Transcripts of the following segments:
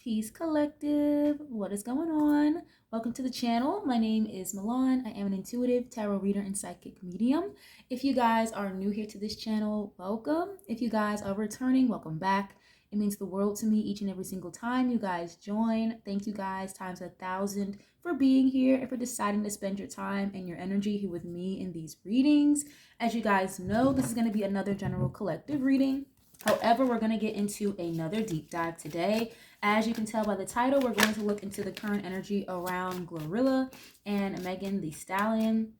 Peace Collective. What is going on? Welcome to the channel. My name is Milan. I am an intuitive tarot reader and psychic medium. If you guys are new here to this channel, welcome. If you guys are returning, welcome back. It means the world to me each and every single time you guys join. Thank you guys times 1,000 for being here and for deciding to spend your time and your energy here with me in these readings. As you guys know, this is going to be another general collective reading. However, we're going to get into another deep dive today. As you can tell by the title, we're going to look into the current energy around Glorilla and Megan Thee Stallion.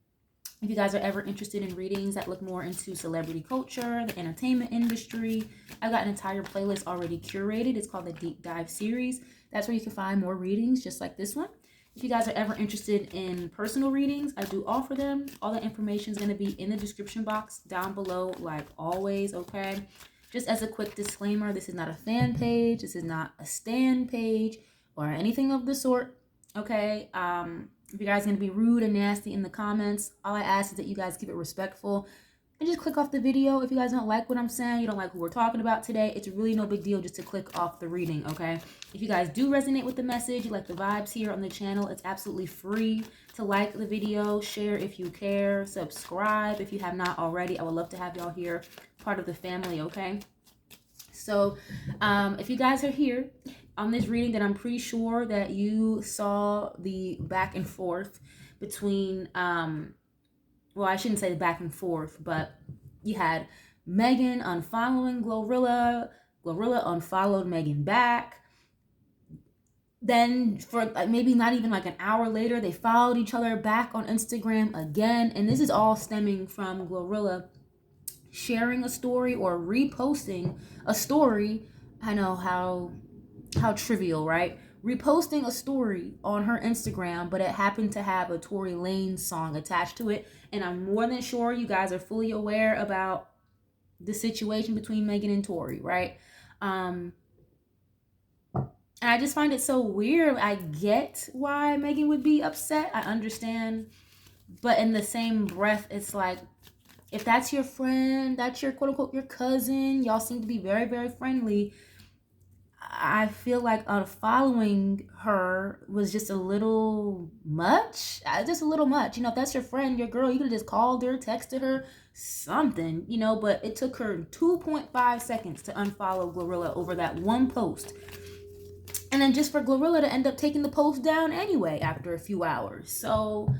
If you guys are ever interested in readings that look more into celebrity culture, the entertainment industry, I've got an entire playlist already curated. It's called the Deep Dive series. That's where you can find more readings just like this one. If you guys are ever interested in personal readings, I do offer them. All the information is going to be in the description box down below, like always, okay? Just as a quick disclaimer, this is not a fan page. This is not a stan page or anything of the sort, okay? If you guys are going to be rude and nasty in the comments, all I ask is that you guys keep it respectful and just click off the video. If you guys don't like what I'm saying, you don't like who we're talking about today, it's really no big deal just to click off the reading, okay? If you guys do resonate with the message, you like the vibes here on the channel, it's absolutely free to like the video, share if you care, subscribe if you have not already. I would love to have y'all here, part of the family, okay? So if you guys are here on this reading, then I'm pretty sure that you saw the back and forth between well, I shouldn't say back and forth, but you had Megan unfollowing Glorilla. Glorilla unfollowed Megan back. Then for maybe not even like an hour later, they followed each other back on Instagram again. And this is all stemming from Glorilla sharing a story or reposting a story. I know how trivial, right? Reposting a story on her Instagram, but it happened to have a Tory Lanez song attached to it. And I'm more than sure you guys are fully aware about the situation between Megan and Tory, right? And I just find it so weird. I get why Megan would be upset. I understand. But in the same breath, it's like, if that's your friend, that's your quote unquote, your cousin, y'all seem to be very, very friendly. I feel like following her was just a little much. Just a little much. You know, if that's your friend, your girl, you could have just called her, texted her, something, you know, but it took her 2.5 seconds to unfollow Glorilla over that one post. And then just for Glorilla to end up taking the post down anyway after a few hours. So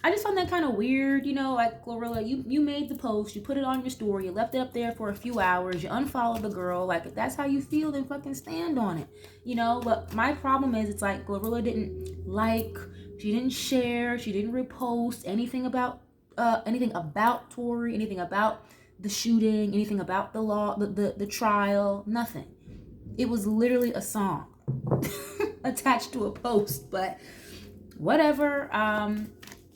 I just found that kind of weird, you know, like Glorilla, you made the post, you put it on your story, you left it up there for a few hours, you unfollowed the girl. Like, if that's how you feel, then fucking stand on it, you know. But my problem is, it's like Glorilla didn't like, she didn't share, she didn't repost anything about Tory, anything about the shooting, anything about the law, the trial, nothing. It was literally a song attached to a post, but whatever.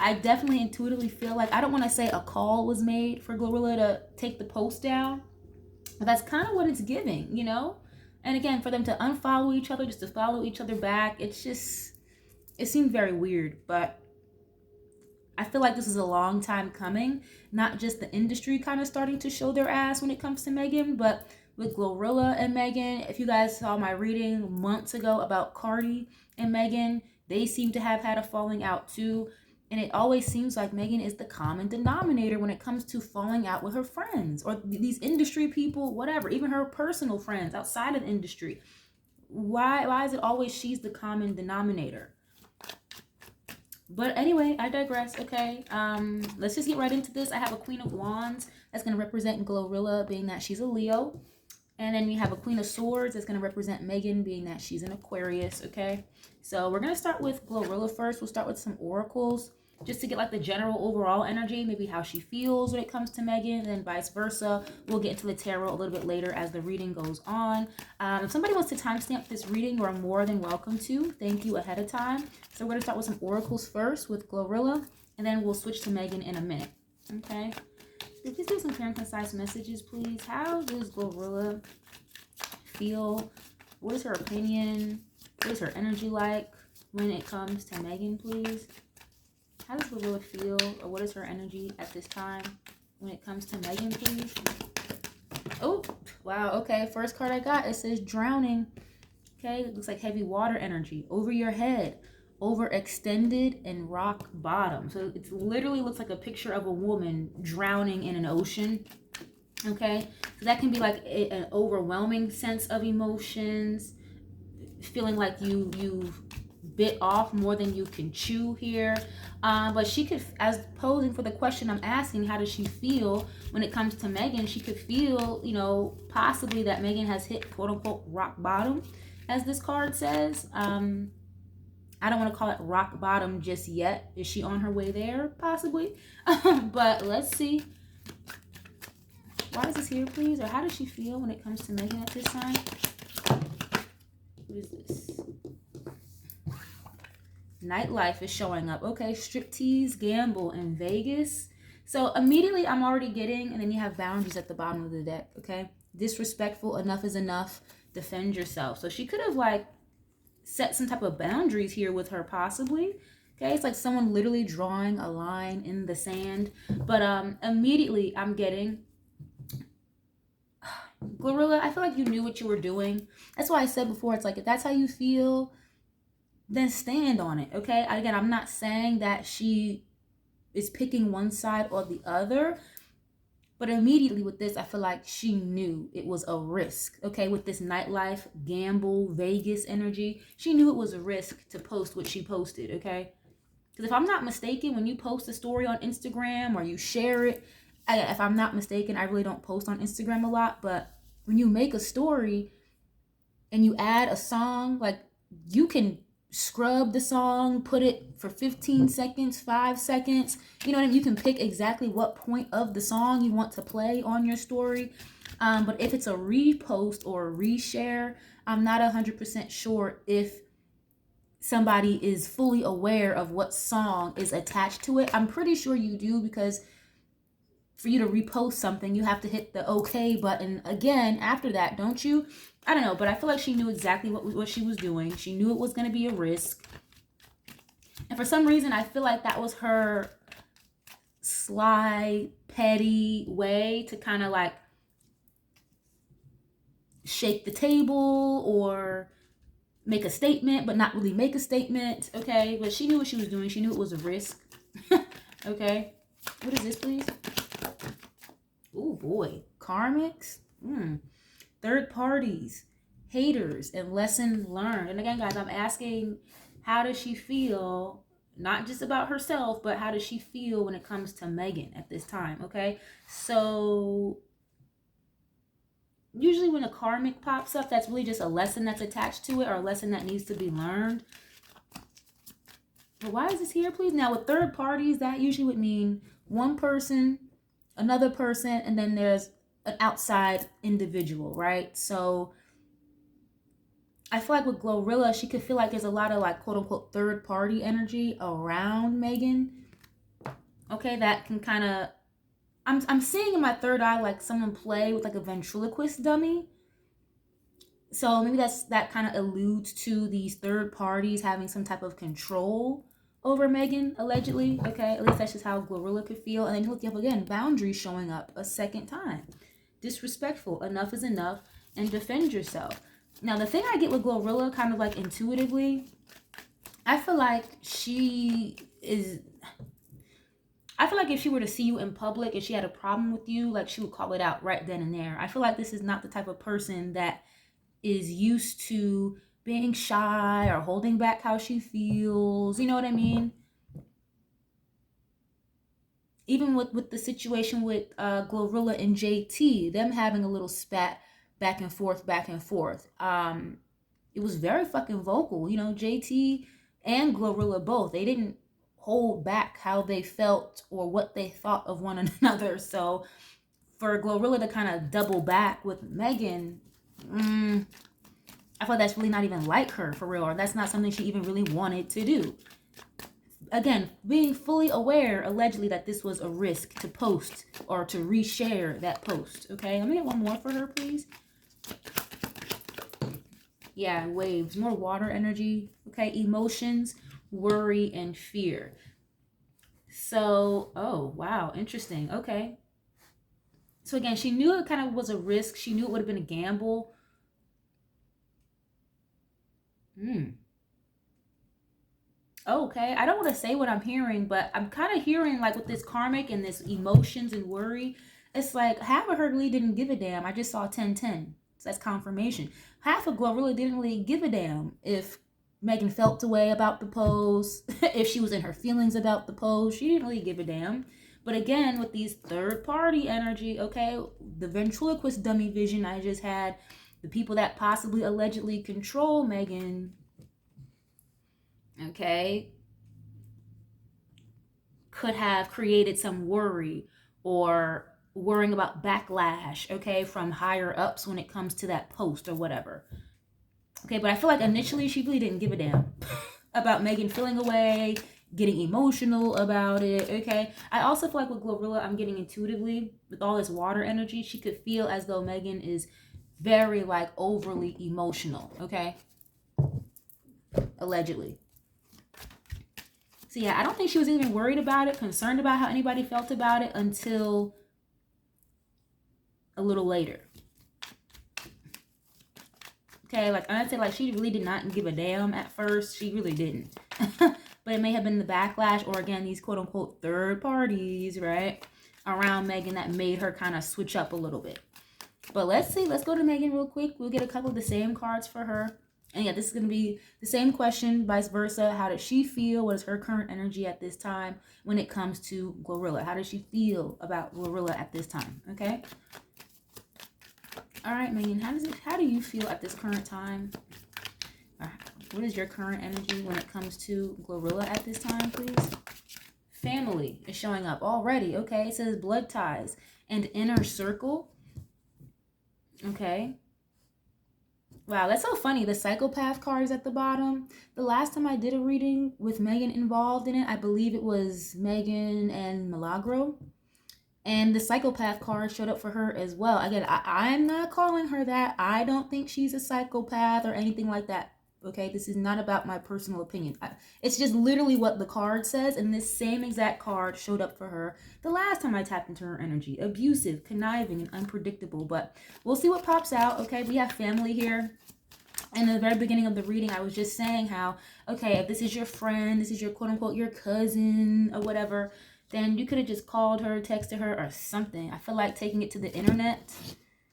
I definitely intuitively feel like, I don't want to say a call was made for Glorilla to take the post down, but that's kind of what it's giving, you know? And again, for them to unfollow each other, just to follow each other back, it's just, it seemed very weird. But I feel like this is a long time coming, not just the industry kind of starting to show their ass when it comes to Megan, but with Glorilla and Megan. If you guys saw my reading months ago about Cardi and Megan, they seem to have had a falling out too. And it always seems like Megan is the common denominator when it comes to falling out with her friends or these industry people, whatever, even her personal friends outside of the industry. Why is it always she's the common denominator? But anyway, I digress, okay? Let's just get right into this. I have a Queen of Wands that's going to represent Glorilla, being that she's a Leo. And then we have a Queen of Swords that's going to represent Megan, being that she's an Aquarius, okay? So we're going to start with Glorilla first. We'll start with some oracles just to get like the general overall energy, maybe how she feels when it comes to Megan, and then vice versa. We'll get into the tarot a little bit later as the reading goes on. If somebody wants to timestamp this reading, you're more than welcome to. Thank you ahead of time. So we're going to start with some oracles first with Glorilla, and then we'll switch to Megan in a minute, okay? Please do some clear and concise messages, please. How does Glorilla feel? What is her opinion? What is her energy like when it comes to Megan, please? How does Glorilla feel, or what is her energy at this time when it comes to Megan, please? Oh, wow, okay. First card I got, it says drowning. Okay, it looks like heavy water energy over your head, overextended, and rock bottom. So it literally looks like a picture of a woman drowning in an ocean. Okay, so that can be like an overwhelming sense of emotions, feeling like you've bit off more than you can chew here. But she could, as posing for the question I'm asking, how does she feel when it comes to Megan? She could feel, you know, possibly that Megan has hit quote unquote rock bottom, as this card says. I don't want to call it rock bottom just yet. Is she on her way there? Possibly. But let's see. Why is this here, please? Or how does she feel when it comes to Megan at this time? What is this? Nightlife is showing up. Okay, striptease, gamble, and Vegas. So immediately I'm already getting, and then you have boundaries at the bottom of the deck, okay? Disrespectful, enough is enough, defend yourself. So she could have like set some type of boundaries here with her possibly. Okay, it's like someone literally drawing a line in the sand. But immediately I'm getting, Glorilla, I feel like you knew what you were doing. That's why I said before, it's like, if that's how you feel, then stand on it, okay? Again, I'm not saying that she is picking one side or the other, but immediately with this, I feel like she knew it was a risk, okay? With this nightlife, gamble, Vegas energy, she knew it was a risk to post what she posted, okay? Because if I'm not mistaken, when you post a story on Instagram or you share it, if I'm not mistaken, I really don't post on Instagram a lot, but when you make a story and you add a song, like you can scrub the song, put it for 15 seconds, 5 seconds, you know what I mean? You can pick exactly what point of the song you want to play on your story. But if it's a repost or a reshare, I'm not 100% sure if somebody is fully aware of what song is attached to it. I'm pretty sure you do, because for you to repost something, you have to hit the okay button again after that, don't you? I don't know, but I feel like she knew exactly what she was doing. She knew it was going to be a risk. And for some reason, I feel like that was her sly, petty way to kind of like shake the table or make a statement, but not really make a statement, okay? But she knew what she was doing. She knew it was a risk, okay? What is this, please? Oh, boy. Karmics? Third parties, haters, and lesson learned. And again, guys, I'm asking, how does she feel? Not just about herself, but how does she feel when it comes to Megan at this time, okay? So usually when a karmic pops up, that's really just a lesson that's attached to it, or a lesson that needs to be learned. But why is this here, please? Now, with third parties, that usually would mean one person, another person, and then there's an outside individual, right? So I feel like with Glorilla, she could feel like there's a lot of like quote unquote third party energy around Megan. Okay, that can kind of, I'm seeing in my third eye like someone play with like a ventriloquist dummy. So maybe that kind of alludes to these third parties having some type of control over Megan, allegedly. Okay, at least that's just how Glorilla could feel. And then look up again, boundaries showing up a second time. Disrespectful, enough is enough, and defend yourself. Now, the thing I get with Glorilla kind of like intuitively, I feel like she is, I feel like if she were to see you in public and she had a problem with you, like she would call it out right then and there. I feel like this is not the type of person that is used to being shy or holding back how she feels. You know what I mean? Even with the situation with Glorilla and JT, them having a little spat back and forth. It was very fucking vocal. You know, JT and Glorilla both, they didn't hold back how they felt or what they thought of one another. So for Glorilla to kind of double back with Megan, I feel like that's really not even like her, for real, or that's not something she even really wanted to do. Again, being fully aware, allegedly, that this was a risk to post or to reshare that post. Okay, let me get one more for her, please. Yeah, waves, more water energy. Okay, emotions, worry, and fear. So, oh, wow, interesting. Okay. So again, she knew it kind of was a risk. She knew it would have been a gamble. Okay, I don't want to say what I'm hearing, but I'm kind of hearing like with this karmic and this emotions and worry, it's like half of her really didn't give a damn. I just saw 1010. So that's confirmation. Half of Glorilla didn't really give a damn if Megan felt the way about the pose, if she was in her feelings about the pose. She didn't really give a damn. But again, with these third party energy, okay, the ventriloquist dummy vision I just had, the people that possibly allegedly control Megan, okay, could have created some worry or worrying about backlash, okay, from higher ups when it comes to that post or whatever. Okay, but I feel like initially she really didn't give a damn about Megan feeling away, getting emotional about it, okay? I also feel like with Glorilla, I'm getting intuitively, with all this water energy, she could feel as though Megan is very, like, overly emotional, okay? Allegedly. So yeah, I don't think she was even worried about it, concerned about how anybody felt about it until a little later. Okay, like I said, like she really did not give a damn at first. She really didn't. But it may have been the backlash or again, these quote unquote third parties, right, around Megan that made her kind of switch up a little bit. But let's see, let's go to Megan real quick. We'll get a couple of the same cards for her. And yeah, this is going to be the same question, vice versa. How does she feel? What is her current energy at this time when it comes to Glorilla? How does she feel about Glorilla at this time? Okay. All right, Megan, how do you feel at this current time? What is your current energy when it comes to Glorilla at this time, please? Family is showing up already. Okay, it says blood ties and inner circle. Okay. Wow, that's so funny. The psychopath card is at the bottom. The last time I did a reading with Megan involved in it, I believe it was Megan and Milagro. And the psychopath card showed up for her as well. Again, I'm not calling her that. I don't think she's a psychopath or anything like that. Okay, this is not about my personal opinion. It's just literally what the card says. And this same exact card showed up for her the last time I tapped into her energy. Abusive, conniving, and unpredictable. But we'll see what pops out. Okay, we have family here. In the very beginning of the reading, I was just saying how, okay, if this is your friend, this is your quote unquote, your cousin or whatever, then you could have just called her, texted her or something. I feel like taking it to the internet,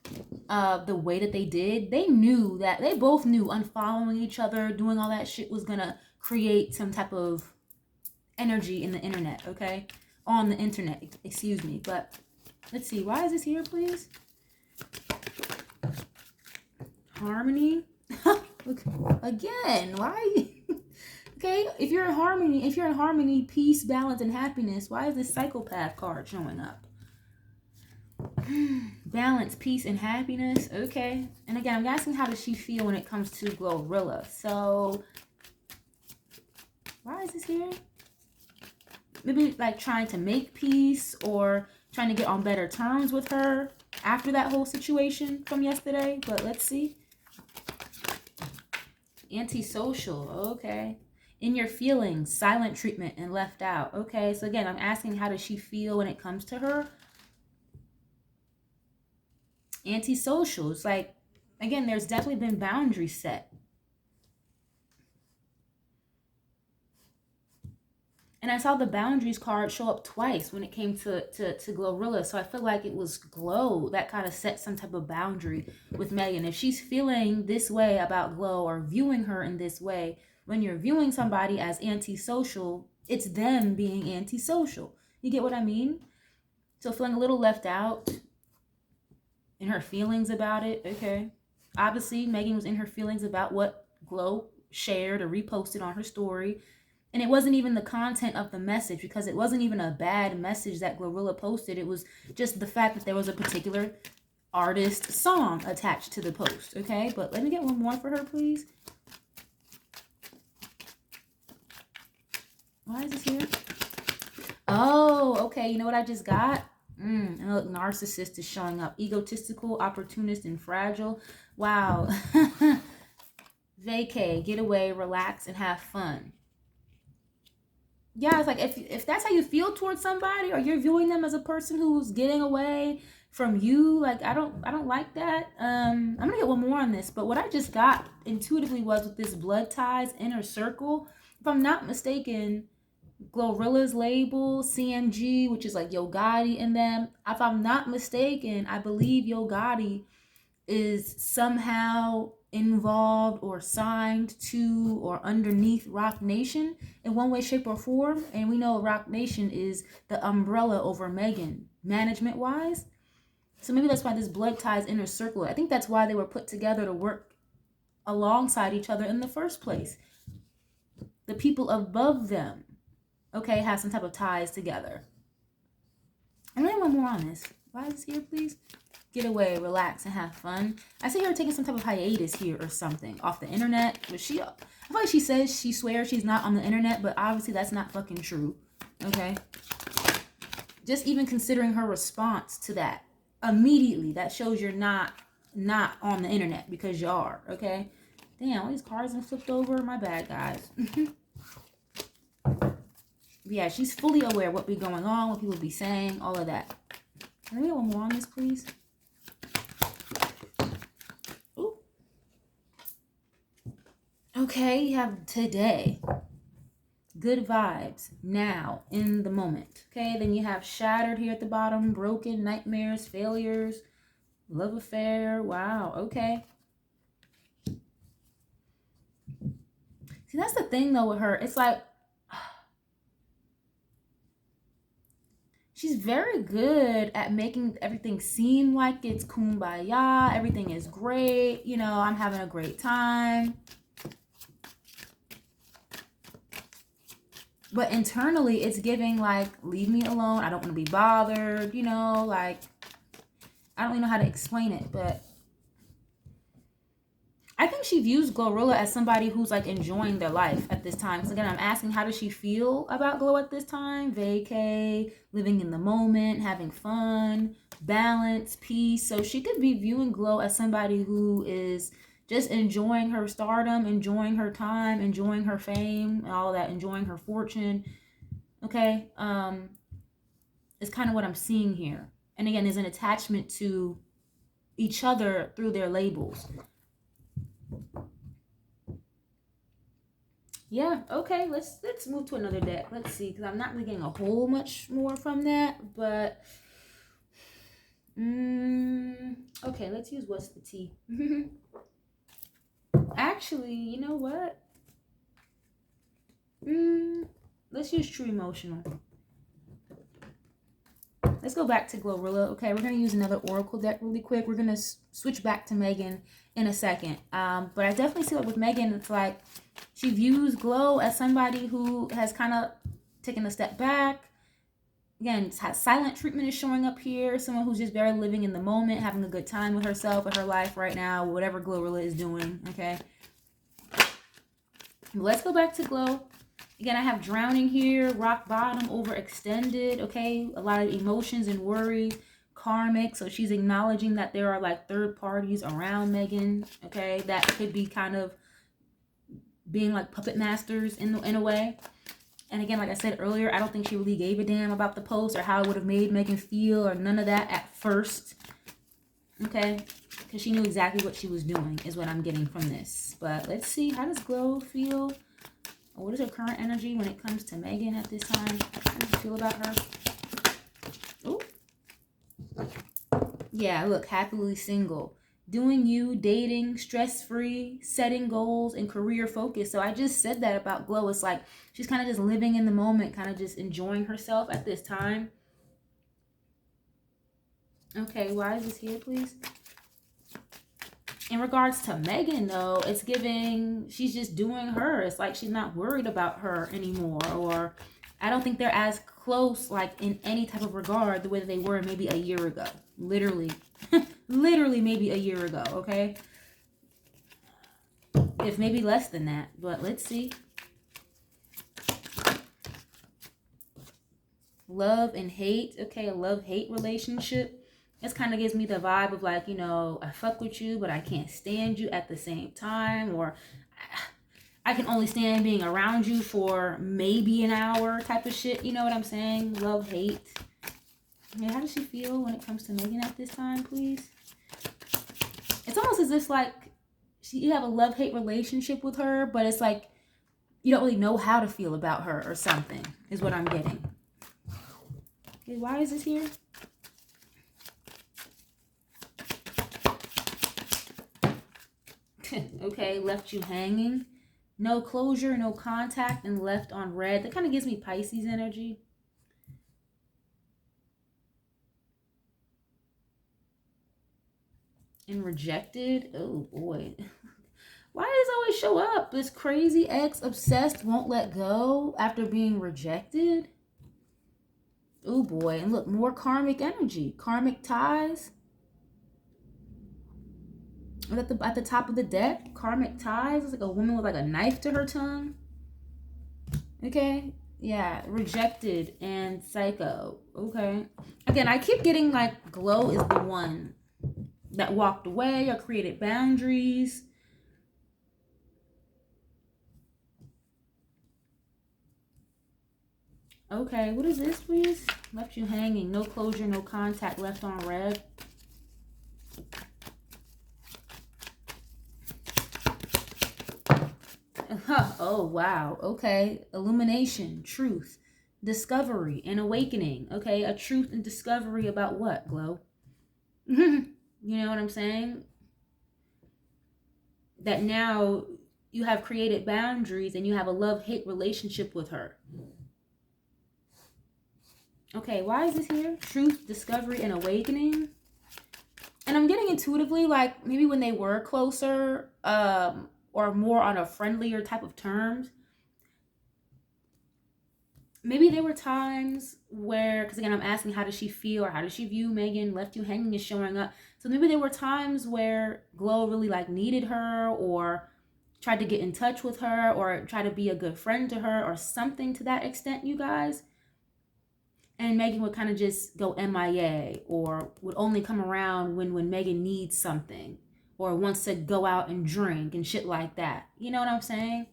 the way that they did, they both knew unfollowing each other, doing all that shit was gonna create some type of energy in the internet, okay? On the internet, excuse me. But let's see, why is this here, please? Harmony. Look, again, why? Okay, if you're in harmony, peace, balance, and happiness, why is this psychopath card showing up? Balance, peace, and happiness. Okay. And again, I'm asking how does she feel when it comes to Glorilla. So, why is this here? Maybe like trying to make peace or trying to get on better terms with her after that whole situation from yesterday. But let's see. Antisocial. Okay. In your feelings, silent treatment, and left out. Okay. So again, I'm asking how does she feel when it comes to her? Antisocial. It's like, again, there's definitely been boundaries set. And I saw the boundaries card show up twice when it came to Glorilla. So I feel like it was Glow that kind of set some type of boundary with Megan. If she's feeling this way about Glow or viewing her in this way, when you're viewing somebody as antisocial, it's them being antisocial. You get what I mean? So feeling a little left out in her feelings about it. Okay. Obviously, Megan was in her feelings about what Glow shared or reposted on her story. And it wasn't even the content of the message because it wasn't even a bad message that Glorilla posted. It was just the fact that there was a particular artist song attached to the post. Okay. But let me get one more for her, please. Why is this here? Oh, okay. You know what I just got? Look, narcissist is showing up. Egotistical, opportunist, and fragile. Wow. Vacay, get away, relax, and have fun. Yeah, it's like if that's how you feel towards somebody or you're viewing them as a person who's getting away, from you. Like, I don't like that. I'm gonna get one more on this, but what I just got intuitively was with this blood ties inner circle. If I'm not mistaken, Glorilla's label, CMG, which is like Yo Gotti in them. If I'm not mistaken, I believe Yo Gotti is somehow involved or signed to or underneath Roc Nation in one way, shape, or form. And we know Roc Nation is the umbrella over Megan, management wise. So maybe that's why this blood ties inner circle. I think that's why they were put together to work alongside each other in the first place. The people above them, okay, have some type of ties together. And then one more on this. Why is this here, please? Get away, relax, and have fun. I see her taking some type of hiatus here or something off the internet. But I feel like she says she swears she's not on the internet, but obviously that's not fucking true. Okay? Just even considering her response to that immediately, that shows you're not on the internet, because you are. Okay? Damn, all these cards have flipped over. My bad, guys. Yeah, she's fully aware of what be going on, what people be saying, all of that. Can we get one more on this, please? Ooh. Okay, you have today. Good vibes. Now, in the moment. Okay, then you have shattered here at the bottom. Broken, nightmares, failures, love affair. Wow, okay. See, that's the thing, though, with her. It's like, she's very good at making everything seem like it's kumbaya. Everything is great. You know, I'm having a great time. But internally, it's giving like, leave me alone. I don't want to be bothered. You know, like, I don't even know how to explain it. But I think she views Glorilla as somebody who's like enjoying their life at this time. So again, I'm asking, how does she feel about Glow at this time? Vacay, living in the moment, having fun, balance, peace. So she could be viewing Glow as somebody who is just enjoying her stardom, enjoying her time, enjoying her fame, all that, enjoying her fortune. Okay, it's kind of what I'm seeing here. And again, there's an attachment to each other through their labels. Yeah, okay, let's move to another deck. Let's see, because I'm not really getting a whole much more from that, but okay, let's use what's the tea. Actually, you know what? Let's use True Emotional. Let's go back to Glorilla. Okay, we're going to use another Oracle deck really quick. We're going to switch back to Megan in a second. But I definitely see, like, with Megan, it's like she views Glow as somebody who has kind of taken a step back. Again, silent treatment is showing up here. Someone who's just very living in the moment, having a good time with herself, with her life right now, whatever Glorilla is doing, okay? Let's go back to Glow. Again, I have drowning here, rock bottom, overextended, okay? A lot of emotions and worries, karmic. So she's acknowledging that there are like third parties around Megan, okay? That could be kind of being like puppet masters in a way. And again, like I said earlier, I don't think she really gave a damn about the post or how it would have made Megan feel or none of that at first, okay? Because she knew exactly what she was doing is what I'm getting from this. But let's see, how does Glow feel? What is her current energy when it comes to Megan at this time? How do you feel about her? Oh. Yeah, look, happily single. Doing you, dating, stress-free, setting goals, and career focus. So I just said that about Glow. It's like she's kind of just living in the moment, kind of just enjoying herself at this time. Okay, why is this here, please? In regards to Megan, though, it's giving, she's just doing her. It's like she's not worried about her anymore. Or I don't think they're as close, like, in any type of regard the way that they were maybe a year ago. Literally. Literally maybe a year ago, okay? If maybe less than that. But let's see. Love and hate. Okay, a love-hate relationship. This kind of gives me the vibe of like, you know, I fuck with you, but I can't stand you at the same time. Or I can only stand being around you for maybe an hour type of shit. You know what I'm saying? Love, hate. Yeah, how does she feel when it comes to Megan at this time, please? It's almost as if like you have a love-hate relationship with her, but it's like you don't really know how to feel about her or something, is what I'm getting. Okay, why is this here? Okay, left you hanging. No closure, no contact, and left on red. That kind of gives me Pisces energy. And rejected. Oh boy. Why does this always show up? This crazy ex obsessed won't let go after being rejected. Oh boy. And look, more karmic energy. Karmic ties. At the top of the deck, karmic ties. It's like a woman with like a knife to her tongue. Okay. Yeah. Rejected and psycho. Okay. Again, I keep getting like Glow is the one that walked away or created boundaries. Okay, what is this, please? Left you hanging. No closure, no contact. Left on red. Oh, wow. Okay. Illumination, truth, discovery, and awakening. Okay, a truth and discovery about what, Glow? You know what I'm saying? That now you have created boundaries and you have a love-hate relationship with her. Okay, why is this here? Truth, discovery, and awakening. And I'm getting intuitively like maybe when they were closer or more on a friendlier type of terms, maybe there were times where, because again, I'm asking how does she feel or how does she view Megan, left you hanging is showing up. So maybe there were times where Glow really like needed her or tried to get in touch with her or try to be a good friend to her or something to that extent, you guys. And Megan would kind of just go MIA or would only come around when Megan needs something or wants to go out and drink and shit like that. You know what I'm saying?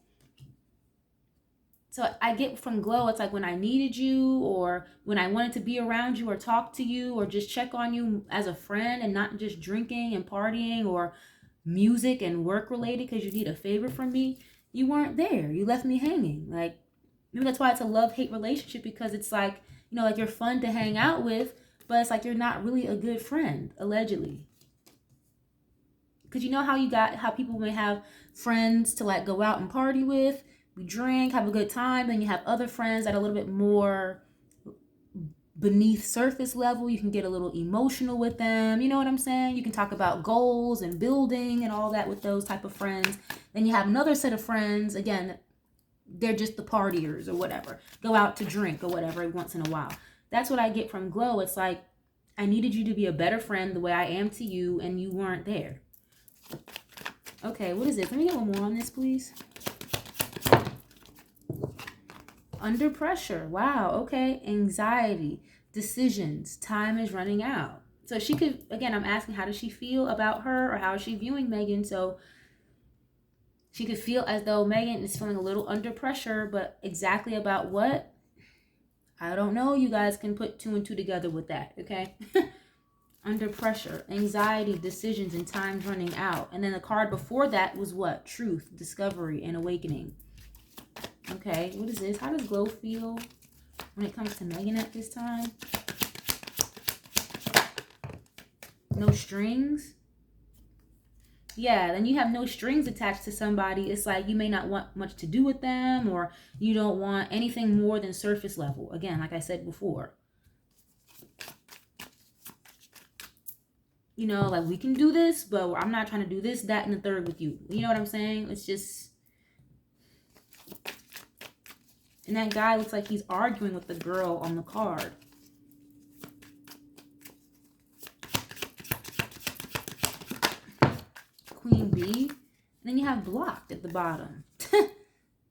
So I get from Glow, it's like when I needed you or when I wanted to be around you or talk to you or just check on you as a friend and not just drinking and partying or music and work related because you need a favor from me, you weren't there. You left me hanging. Like, maybe that's why it's a love-hate relationship, because it's like, you know, like you're fun to hang out with, but it's like you're not really a good friend, allegedly. Because you know how people may have friends to like go out and party with, we drink, have a good time, then you have other friends that are a little bit more beneath surface level. You can get a little emotional with them. You know what I'm saying? You can talk about goals and building and all that with those type of friends. Then you have another set of friends, again, they're just the partiers or whatever, go out to drink or whatever once in a while. That's what I get from Glow. It's like I needed you to be a better friend the way I am to you, and you weren't there. Okay, what is this? Let me get one more on this, please. Under pressure. Wow. Okay. Anxiety, decisions, time is running out. So she could, again, I'm asking how does she feel about her or how is she viewing Megan? So she could feel as though Megan is feeling a little under pressure, but exactly about what? I don't know. You guys can put 2 and 2 together with that, okay? Under pressure, anxiety, decisions, and time's running out. And then the card before that was what? Truth, discovery, and awakening. Okay, what is this? How does Glow feel when it comes to Megan at this time? No strings. Yeah, then you have no strings attached to somebody. It's like you may not want much to do with them, or you don't want anything more than surface level. Again, like I said before. You know, like we can do this, but I'm not trying to do this, that, and the third with you. You know what I'm saying? It's just... And that guy looks like he's arguing with the girl on the card. Queen bee. And then you have blocked at the bottom.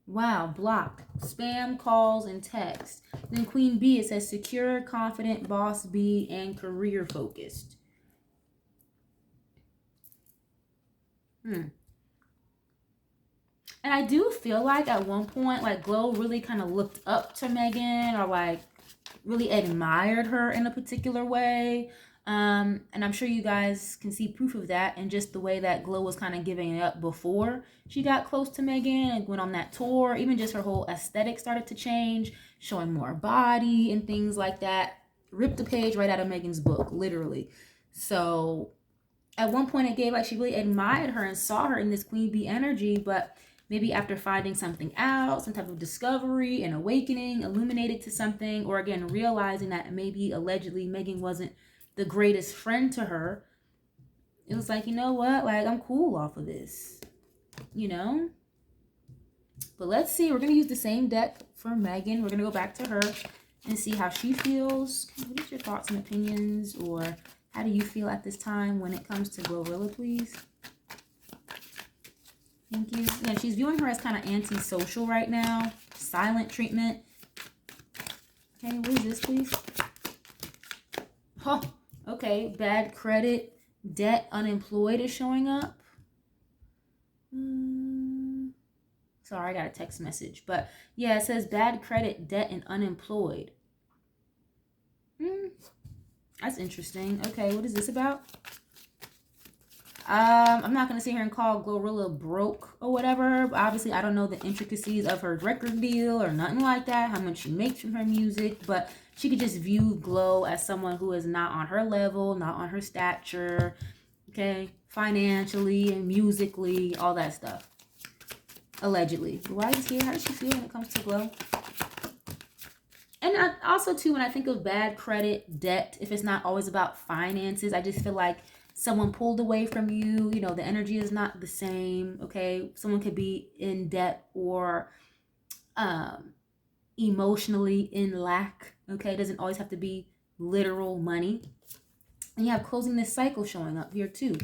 Wow, blocked. Spam, calls, and text. Then Queen bee, it says secure, confident, boss bee, and career focused. And I do feel like at one point, like Glow really kind of looked up to Megan, or like really admired her in a particular way. And I'm sure you guys can see proof of that in just the way that Glow was kind of giving it up before she got close to Megan and went on that tour. Even just her whole aesthetic started to change, showing more body and things like that. Ripped the page right out of Megan's book, literally. So at one point it gave like she really admired her and saw her in this queen bee energy, but maybe after finding something out, some type of discovery and awakening, illuminated to something, or again realizing that maybe allegedly Megan wasn't the greatest friend to her, it was like, you know what, like I'm cool off of this, you know. But let's see, we're gonna use the same deck for Megan. We're gonna go back to her and see how she feels. What is your thoughts and opinions, or how do you feel at this time when it comes to Glorilla, please? Thank you. Yeah, she's viewing her as kind of anti-social right now. Silent treatment. Okay, what is this, please? Oh, okay. Bad credit, debt, unemployed is showing up. Sorry, I got a text message. But yeah, it says bad credit, debt, and unemployed. That's interesting. Okay, what is this about? I'm not going to sit here and call Glorilla broke or whatever. But obviously, I don't know the intricacies of her record deal or nothing like that, how much she makes from her music. But she could just view Glow as someone who is not on her level, not on her stature, okay? Financially and musically, all that stuff. Allegedly. But why is here? How does she feel when it comes to Glow? And also, too, when I think of bad credit, debt, if it's not always about finances, I just feel like someone pulled away from you. You know, the energy is not the same, okay? Someone could be in debt or emotionally in lack, okay? It doesn't always have to be literal money. And you have closing this cycle showing up here, too.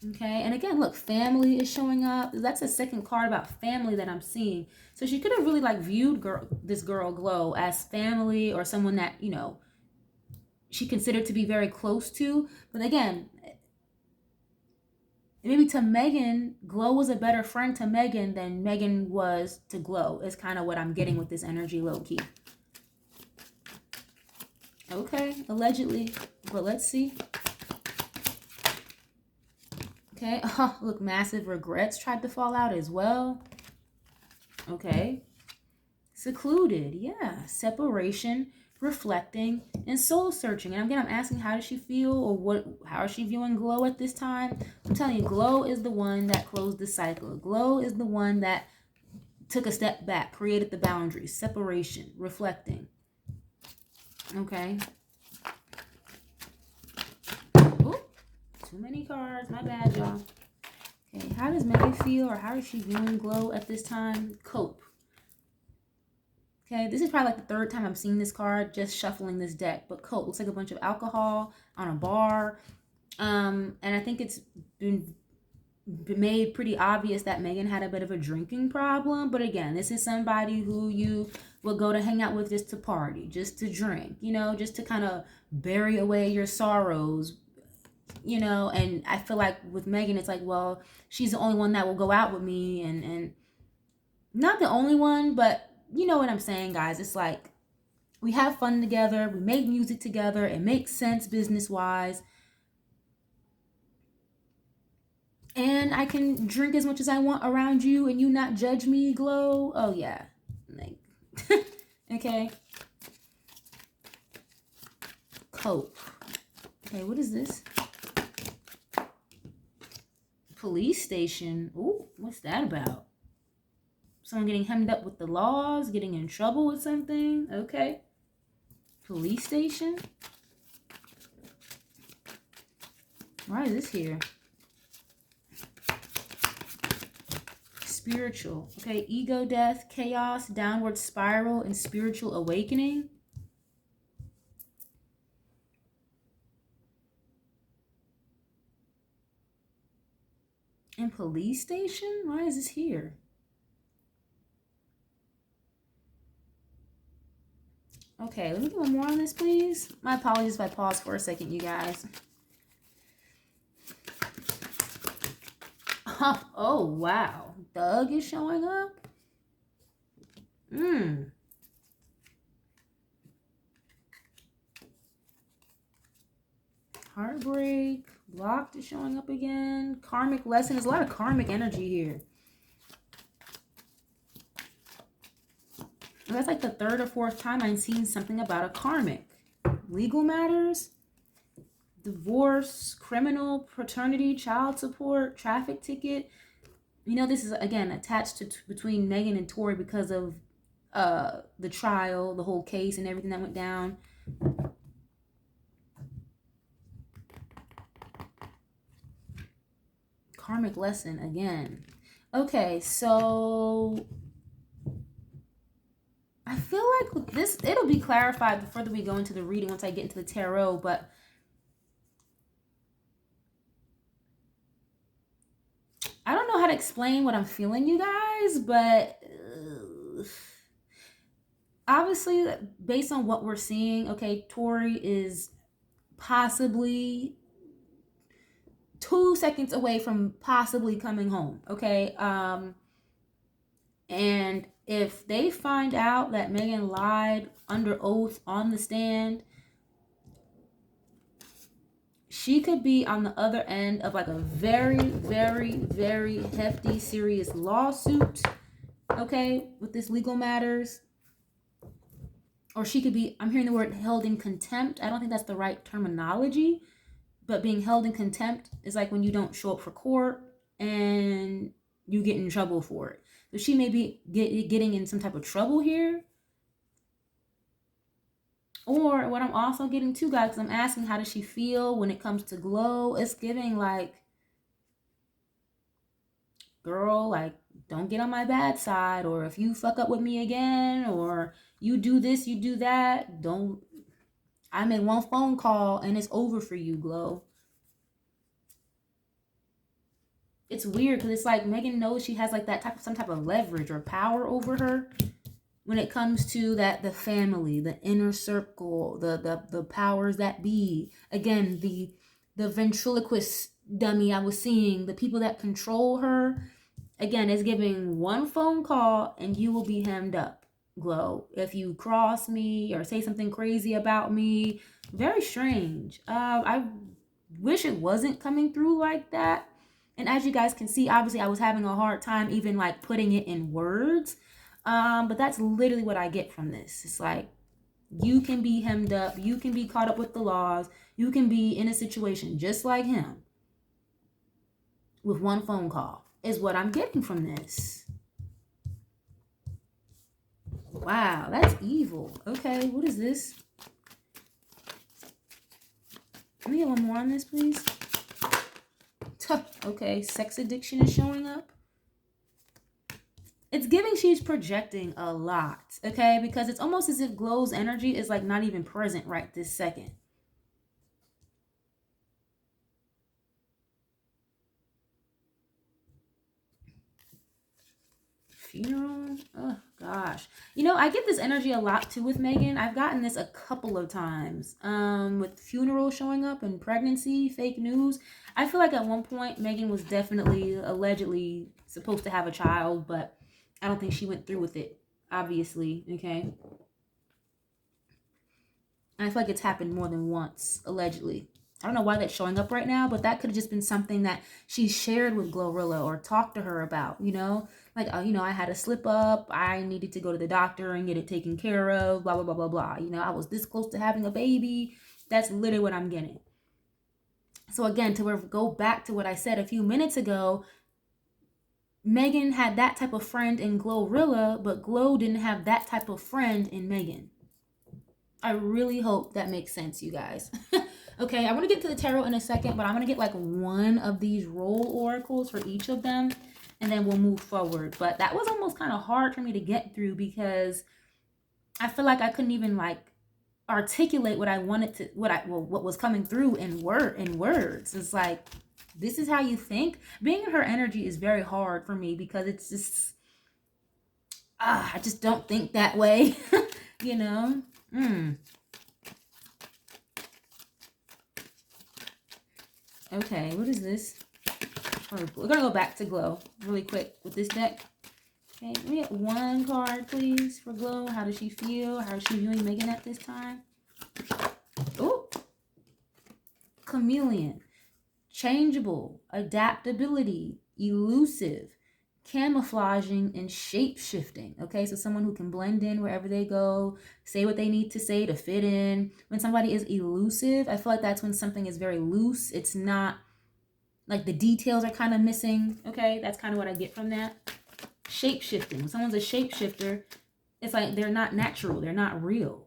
Okay, and again, look, family is showing up. That's the second card about family that I'm seeing. So she could have really like viewed this girl Glow as family or someone that, you know, she considered to be very close to. But again, maybe to Megan, Glow was a better friend to Megan than Megan was to Glow, is kind of what I'm getting with this energy, low-key. Okay, allegedly, but let's see. Okay, oh, look, massive regrets tried to fall out as well. Okay, secluded, yeah, separation, reflecting, and soul searching. And again, I'm asking, how does she feel, or how is she viewing Glow at this time? I'm telling you, Glow is the one that closed the cycle. Glow is the one that took a step back, created the boundaries, separation, reflecting. Okay. Ooh, too many cards, my bad, y'all. Okay, how does Megan feel, or how is she viewing Glow at this time? Cope. Okay, this is probably like the third time I'm seeing this card, just shuffling this deck. But cope, looks like a bunch of alcohol on a bar. And I think it's been made pretty obvious that Megan had a bit of a drinking problem. But again, this is somebody who you would go to hang out with just to party, just to drink, you know, just to kind of bury away your sorrows, you know. And I feel like with Megan, it's like, well, she's the only one that will go out with me, and not the only one, but you know what I'm saying, guys. It's like we have fun together, we make music together, it makes sense business-wise, and I can drink as much as I want around you and you not judge me, Glow. Oh yeah, like okay. Cope. Okay, what is this? Police station. Ooh, what's that about? Someone getting hemmed up with the laws, getting in trouble with something. Okay. Police station. Why is this here? Spiritual. Okay, ego death, chaos, downward spiral, and spiritual awakening. And police station? Why is this here? Okay, let me get one more on this, please. My apologies if I pause for a second, you guys. Oh, wow. Thug is showing up? Heartbreak. Blocked is showing up again. Karmic lesson. There's a lot of karmic energy here. That's like the third or fourth time I'm seeing something about a karmic. Legal matters. Divorce, criminal, paternity, child support, traffic ticket. You know, this is, again, attached to between Megan and Tori because of the trial, the whole case and everything that went down. Karmic lesson again. Okay, so I feel like with this, it'll be clarified the further we go into the reading once I get into the tarot, but I don't know how to explain what I'm feeling, you guys, but obviously, based on what we're seeing, okay, Tori is possibly 2 seconds away from possibly coming home, okay? And if they find out that Megan lied under oath on the stand, she could be on the other end of like a very, very, very hefty, serious lawsuit, okay, with this legal matters. Or she could be, I'm hearing the word held in contempt. I don't think that's the right terminology, but being held in contempt is like when you don't show up for court and you get in trouble for it. So she may be getting in some type of trouble here. Or what I'm also getting to, guys, because I'm asking how does she feel when it comes to glow. It's giving like, girl, like, don't get on my bad side. Or if you fuck up with me again, or you do this, you do that, don't. I made one phone call and it's over for you, Glow. It's weird because it's like Megan knows she has like that type of some type of leverage or power over her when it comes to that, the family, the inner circle, the powers that be. Again, the ventriloquist dummy I was seeing, the people that control her. Again, it's giving one phone call and you will be hemmed up, Glow. If you cross me or say something crazy about me, very strange. I wish it wasn't coming through like that. And as you guys can see, obviously I was having a hard time even like putting it in words. But that's literally what I get from this. It's like, you can be hemmed up. You can be caught up with the laws. You can be in a situation just like him with one phone call is what I'm getting from this. Wow, that's evil. Okay, what is this? Can we get one more on this, please? Okay, sex addiction is showing up. It's giving she's projecting a lot, okay? Because it's almost as if Glow's energy is like not even present right this second. Funeral? Oh, gosh. You know, I get this energy a lot too with Megan. I've gotten this a couple of times. With funeral showing up and pregnancy, fake news. I feel like at one point Megan was definitely, allegedly supposed to have a child, but I don't think she went through with it, obviously, okay? And I feel like it's happened more than once, allegedly. I don't know why that's showing up right now, but that could have just been something that she shared with Glorilla or talked to her about, you know? Like, you know, I had a slip up. I needed to go to the doctor and get it taken care of, blah, blah, blah, blah, blah. You know, I was this close to having a baby. That's literally what I'm getting. So again, to go back to what I said a few minutes ago, Megan had that type of friend in Glorilla, but Glow didn't have that type of friend in Megan. I really hope that makes sense, you guys. Okay, I want to get to the tarot in a second, but I'm going to get like one of these roll oracles for each of them, and then we'll move forward. But that was almost kind of hard for me to get through because I feel like I couldn't even like articulate what I wanted to, what was coming through in words. It's like, this is how you think. Being in her energy is very hard for me because it's just, I just don't think that way, you know? Okay, what is this? We're gonna go back to Glow really quick with this deck. Okay, let me get one card, please, for Glow. How does she feel? How is she viewing Megan at this time? Oh, chameleon, changeable, adaptability, elusive, camouflaging, and shape-shifting. Okay, so someone who can blend in wherever they go, say what they need to say to fit in. When somebody is elusive, I feel like that's when something is very loose. It's not like the details are kind of missing. Okay, that's kind of what I get from that. Shape-shifting. When someone's a shapeshifter, it's like they're not natural, they're not real.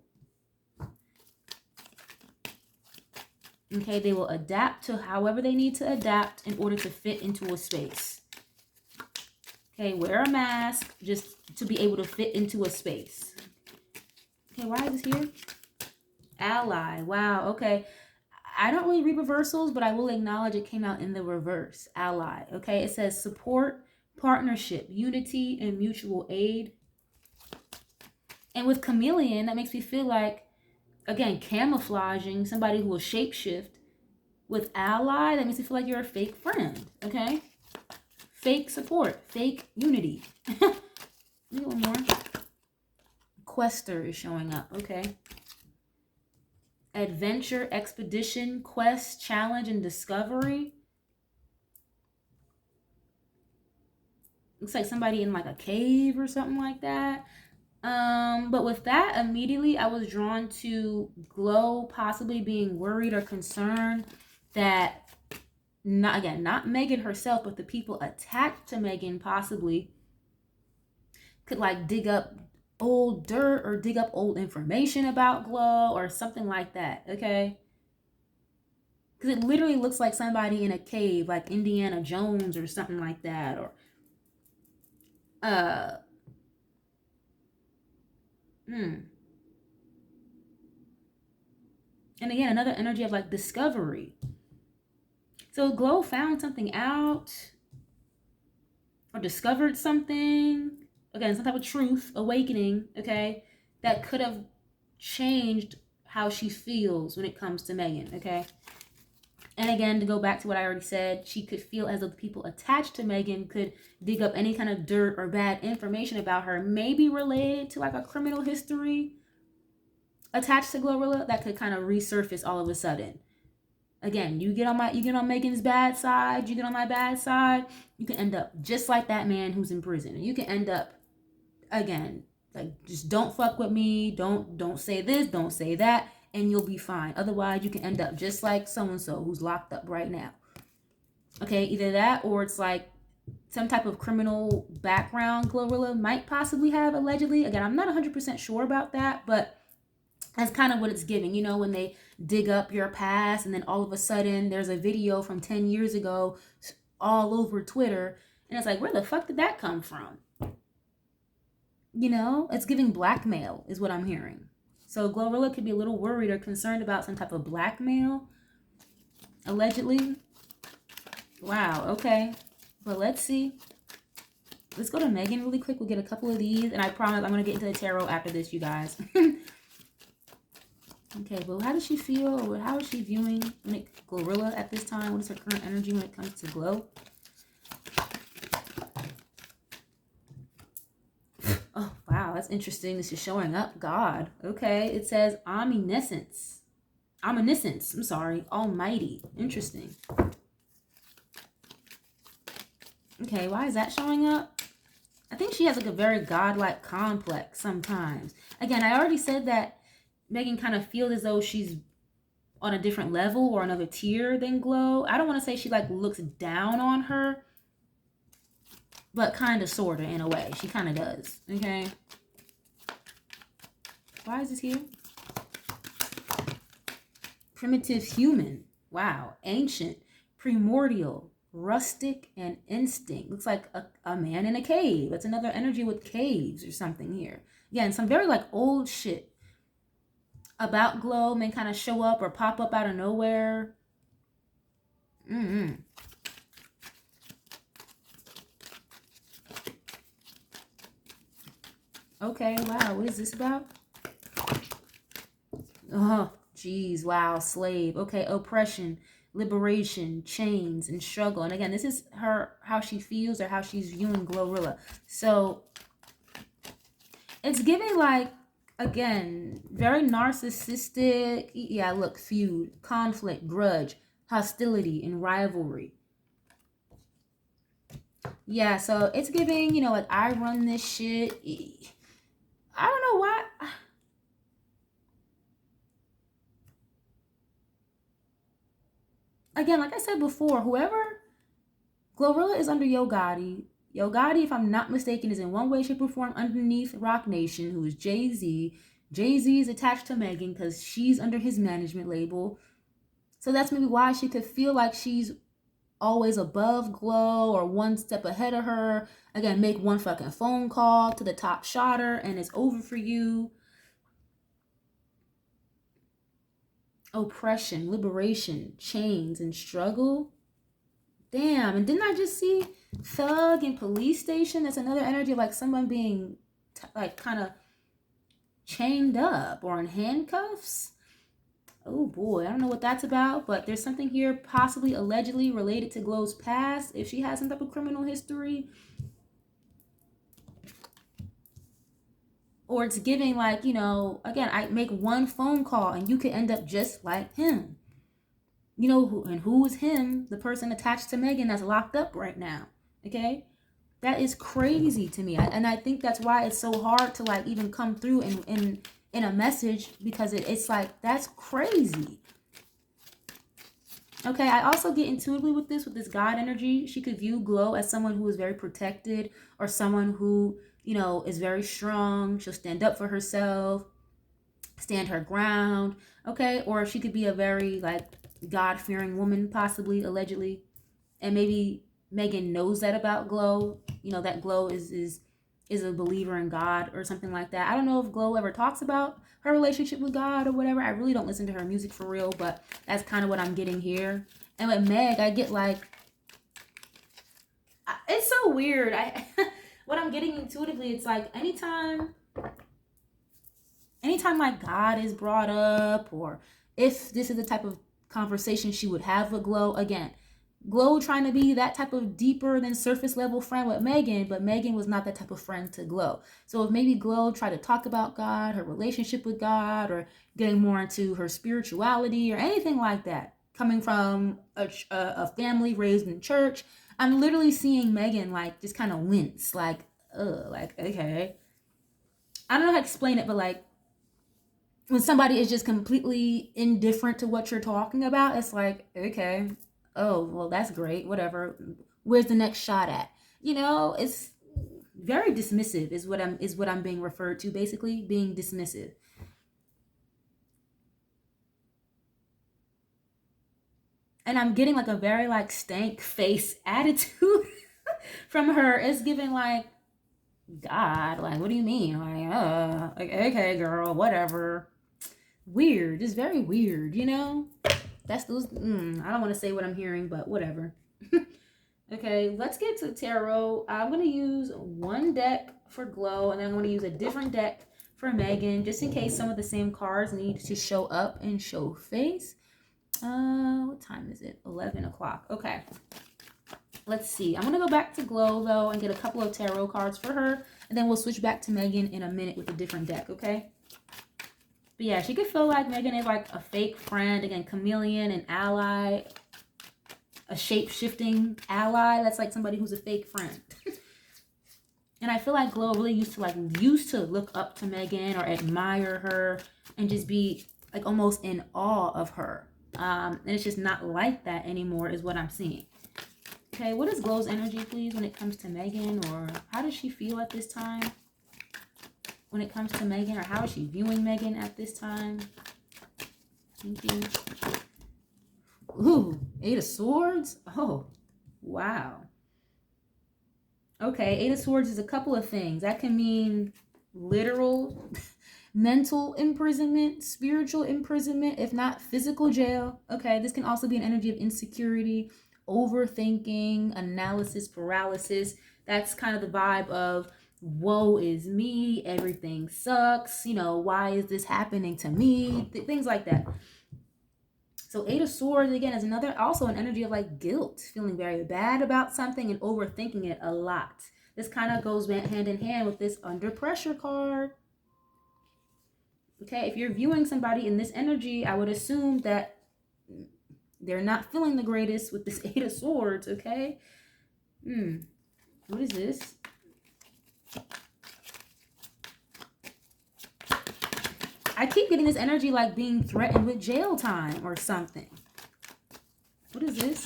Okay, they will adapt to however they need to adapt in order to fit into a space. Okay, wear a mask just to be able to fit into a space. Okay, why is this here? Ally. Wow, okay. I don't really read reversals, but I will acknowledge it came out in the reverse. Ally. Okay, it says support, partnership, unity, and mutual aid. And with chameleon, that makes me feel like, again, camouflaging, somebody who will shapeshift. With ally, that makes me feel like you're a fake friend. Okay? Fake support, fake unity. Maybe one more. Quester is showing up. Okay. Adventure, expedition, quest, challenge, and discovery. Looks like somebody in like a cave or something like that. But with that, immediately I was drawn to Glow possibly being worried or concerned that, not Megan herself, but the people attached to Megan possibly could like dig up old dirt or dig up old information about Glow or something like that. Okay, because it literally looks like somebody in a cave, like Indiana Jones or something like that, or and again, another energy of like discovery. So Glow found something out or discovered something, again, some type of truth, awakening, okay, that could have changed how she feels when it comes to Megan, okay? And again, to go back to what I already said, she could feel as though the people attached to Megan could dig up any kind of dirt or bad information about her, maybe related to like a criminal history attached to Glorilla, that could kind of resurface all of a sudden. Again, you get on Megan's bad side, you get on my bad side, you can end up just like that man who's in prison. You can end up, again, like, just don't fuck with me, don't say this, don't say that, and you'll be fine. Otherwise, you can end up just like so-and-so who's locked up right now. Okay, either that or it's like some type of criminal background Glorilla might possibly have, allegedly. Again, I'm not 100% sure about that, but that's kind of what it's giving. You know, when they dig up your past and then all of a sudden there's a video from 10 years ago all over Twitter, and it's like, where the fuck did that come from? You know, it's giving blackmail is what I'm hearing. So Glorilla could be a little worried or concerned about some type of blackmail, allegedly. Wow, okay. But let's see. Let's go to Megan really quick. We'll get a couple of these, and I promise I'm going to get into the tarot after this, you guys. Okay, but how does she feel, or how is she viewing Glorilla at this time? What is her current energy when it comes to Glow? Oh, wow, that's interesting. This is showing up. God. Okay, it says omniscience. Omniscience, I'm sorry. Almighty. Interesting. Okay, why is that showing up? I think she has like a very godlike complex sometimes. Again, I already said that Megan kind of feels as though she's on a different level or another tier than Glow. I don't want to say she like looks down on her, but kind of, sort of, in a way. She kind of does, okay? Why is this here? Primitive human. Wow. Ancient, primordial, rustic, and instinct. Looks like a man in a cave. That's another energy with caves or something here. Again, some very like old shit about Glow may kind of show up or pop up out of nowhere. Okay, wow, what is this about? Oh, geez, wow, slave. Okay, oppression, liberation, chains, and struggle. And again, this is how she feels or how she's viewing Glorilla. So it's giving like, again, very narcissistic. Yeah, look, feud, conflict, grudge, hostility and rivalry. Yeah, so it's giving, like I run this shit. I don't know why. Again, like I said before, whoever Glorilla is under Yo Gotti. Yo Gotti, if I'm not mistaken, is in one way, shape, or form underneath Roc Nation, who is Jay-Z. Jay-Z is attached to Megan because she's under his management label. So that's maybe why she could feel like she's always above Glow or one step ahead of her. Again, make one fucking phone call to the top shotter and it's over for you. Oppression, liberation, chains, and struggle. Damn, and didn't I just see thug and police station? That's another energy, like someone being like kind of chained up or in handcuffs. Oh boy, I don't know what that's about, but there's something here possibly allegedly related to Glow's past, if she has some type of criminal history. Or it's giving like, again, I make one phone call and you could end up just like him. Who is him? The person attached to Megan that's locked up right now. Okay? That is crazy to me. And I think that's why it's so hard to like even come through in a message, because it's like, that's crazy. Okay, I also get intuitively with this God energy. She could view Glow as someone who is very protected, or someone who, is very strong. She'll stand up for herself, stand her ground. Okay, or she could be a very like God-fearing woman, possibly, allegedly. And maybe Megan knows that about Glow. That Glow is a believer in God or something like that. I don't know if Glow ever talks about her relationship with God or whatever. I really don't listen to her music for real, but that's kind of what I'm getting here. And with Meg, I get like, it's so weird. What I'm getting intuitively, it's like anytime like God is brought up, or if this is the type of conversation she would have with Glow, again, Glow trying to be that type of deeper than surface level friend with Megan, but Megan was not that type of friend to Glow. So if maybe Glow tried to talk about God, her relationship with God, or getting more into her spirituality or anything like that, coming from a family raised in church, I'm literally seeing Megan like just kind of wince, like, like, okay. I don't know how to explain it, but like, when somebody is just completely indifferent to what you're talking about, it's like, okay, oh, well, that's great, whatever. Where's the next shot at? It's very dismissive is what I'm being referred to, basically, being dismissive. And I'm getting like a very like stank face attitude from her. It's giving like, God, like, what do you mean? Like, okay, girl, whatever. Weird, just very weird, That's those. I don't want to say what I'm hearing, but whatever. Okay, let's get to tarot. I'm going to use one deck for Glow, and then I'm going to use a different deck for Megan, just in case some of the same cards need to show up and show face. What time is it? 11 o'clock. Okay. Let's see. I'm going to go back to Glow, though, and get a couple of tarot cards for her, and then we'll switch back to Megan in a minute with a different deck, okay? But yeah, she could feel like Megan is like a fake friend, again, chameleon, an ally, a shape-shifting ally. That's like somebody who's a fake friend. And I feel like Glow really used to look up to Megan or admire her and just be like almost in awe of her. And it's just not like that anymore is what I'm seeing. Okay, what is Glow's energy, please, when it comes to Megan? Or how does she feel at this time when it comes to Megan? Or how is she viewing Megan at this time? Thank you. Ooh, 8 of Swords? Oh, wow. Okay, 8 of Swords is a couple of things. That can mean literal mental imprisonment, spiritual imprisonment, if not physical jail. Okay, this can also be an energy of insecurity, overthinking, analysis paralysis. That's kind of the vibe of, woe is me, everything sucks, why is this happening to me? Things like that. So 8 of Swords, again, is also an energy of like guilt, feeling very bad about something and overthinking it a lot. This kind of goes hand in hand with this under pressure card. Okay, if you're viewing somebody in this energy, I would assume that They're not feeling the greatest with this Eight of Swords, okay? What is this? I keep getting this energy like being threatened with jail time or something. What is this?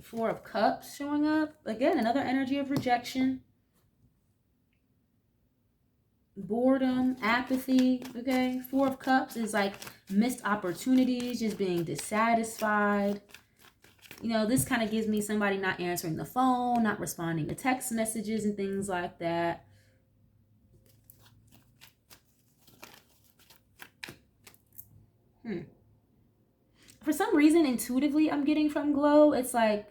Four of Cups showing up. Again, another energy of rejection. Boredom, apathy, okay? Four of Cups is like missed opportunities, just being dissatisfied. You know, this kind of gives me somebody not answering the phone, not responding to text messages and things like that. For some reason, intuitively, I'm getting from Glow, it's like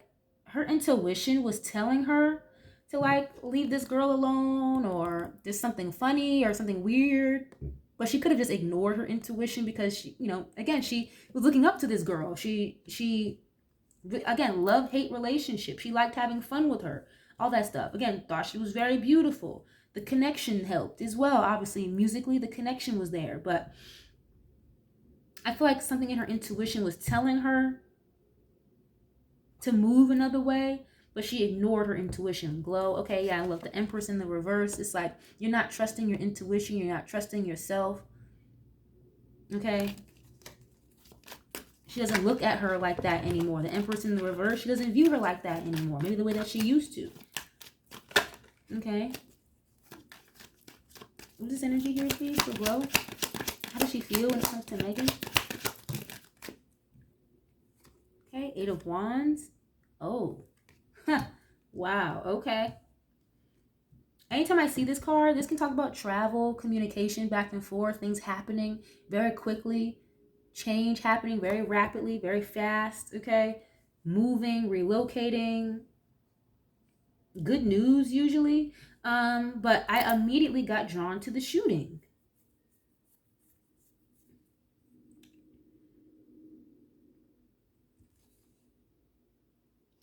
her intuition was telling her to like leave this girl alone, or there's something funny or something weird. But she could have just ignored her intuition because she, you know, again, she was looking up to this girl. She again, love-hate relationship. She liked having fun with her. All that stuff. Again, thought she was very beautiful. The connection helped as well. Obviously, musically, the connection was there. But I feel like something in her intuition was telling her to move another way, but she ignored her intuition. Glow, okay, yeah, I love the Empress in the reverse. It's like you're not trusting your intuition. You're not trusting yourself. Okay? She doesn't look at her like that anymore. The Empress in the reverse, she doesn't view her like that anymore. Maybe the way that she used to. Okay. What is this energy here, please, for Glow? How does she feel when it comes to Megan? Okay, Eight of Wands. Oh. Huh. Wow, okay. Anytime I see this card, this can talk about travel, communication, back and forth, things happening very quickly, change happening very rapidly, very fast, okay? Moving, relocating, good news usually. But I immediately got drawn to the shooting.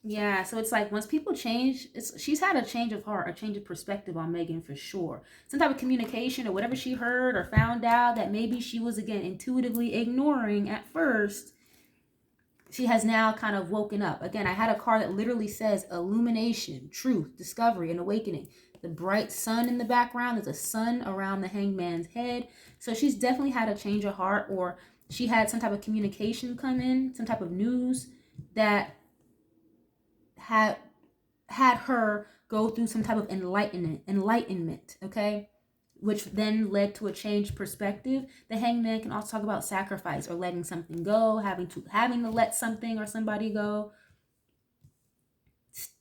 Yeah, so it's like once people change, she's had a change of heart, a change of perspective on Megan for sure. Some type of communication or whatever she heard or found out that maybe she was again intuitively ignoring at first. She has now kind of woken up. Again, I had a card that literally says illumination, truth, discovery, and awakening. The bright sun in the background, there's a sun around the hangman's head. So she's definitely had a change of heart, or she had some type of communication come in, some type of news that had her go through some type of enlightenment, okay? Which then led to a changed perspective. The Hangman can also talk about sacrifice or letting something go, having to let something or somebody go,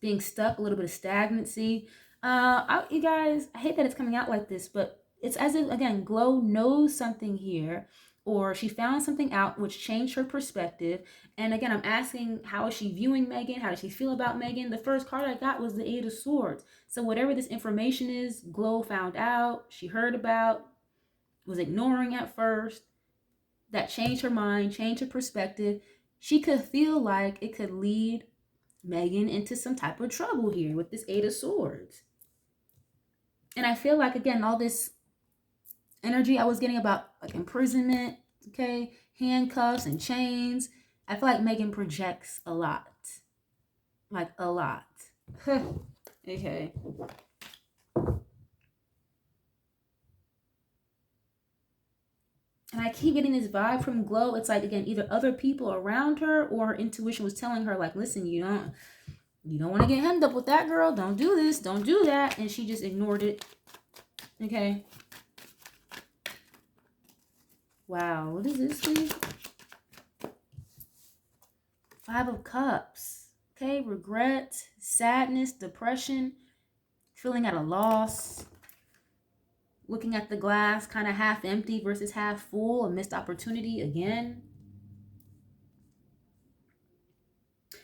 being stuck, a little bit of stagnancy. You guys, I hate that it's coming out like this, but it's as if, again, Glow knows something here, or she found something out which changed her perspective. And again, I'm asking, how is she viewing Megan? How does she feel about Megan? The first card I got was the Eight of Swords. So whatever this information is, Glow found out, she heard about, was ignoring at first, that changed her mind, changed her perspective. She could feel like it could lead Megan into some type of trouble here with this Eight of Swords. And I feel like, again, all this energy I was getting about like imprisonment, okay, handcuffs and chains, I feel like Megan projects a lot. Like a lot. Okay. And I keep getting this vibe from Glow. It's like, again, either other people around her or her intuition was telling her, like, listen, you don't want to get hemmed up with that girl. Don't do this. Don't do that. And she just ignored it. Okay. Wow. What is this, please? Five of Cups. Okay. Regret, sadness, depression, feeling at a loss, looking at the glass kind of half empty versus half full, a missed opportunity again.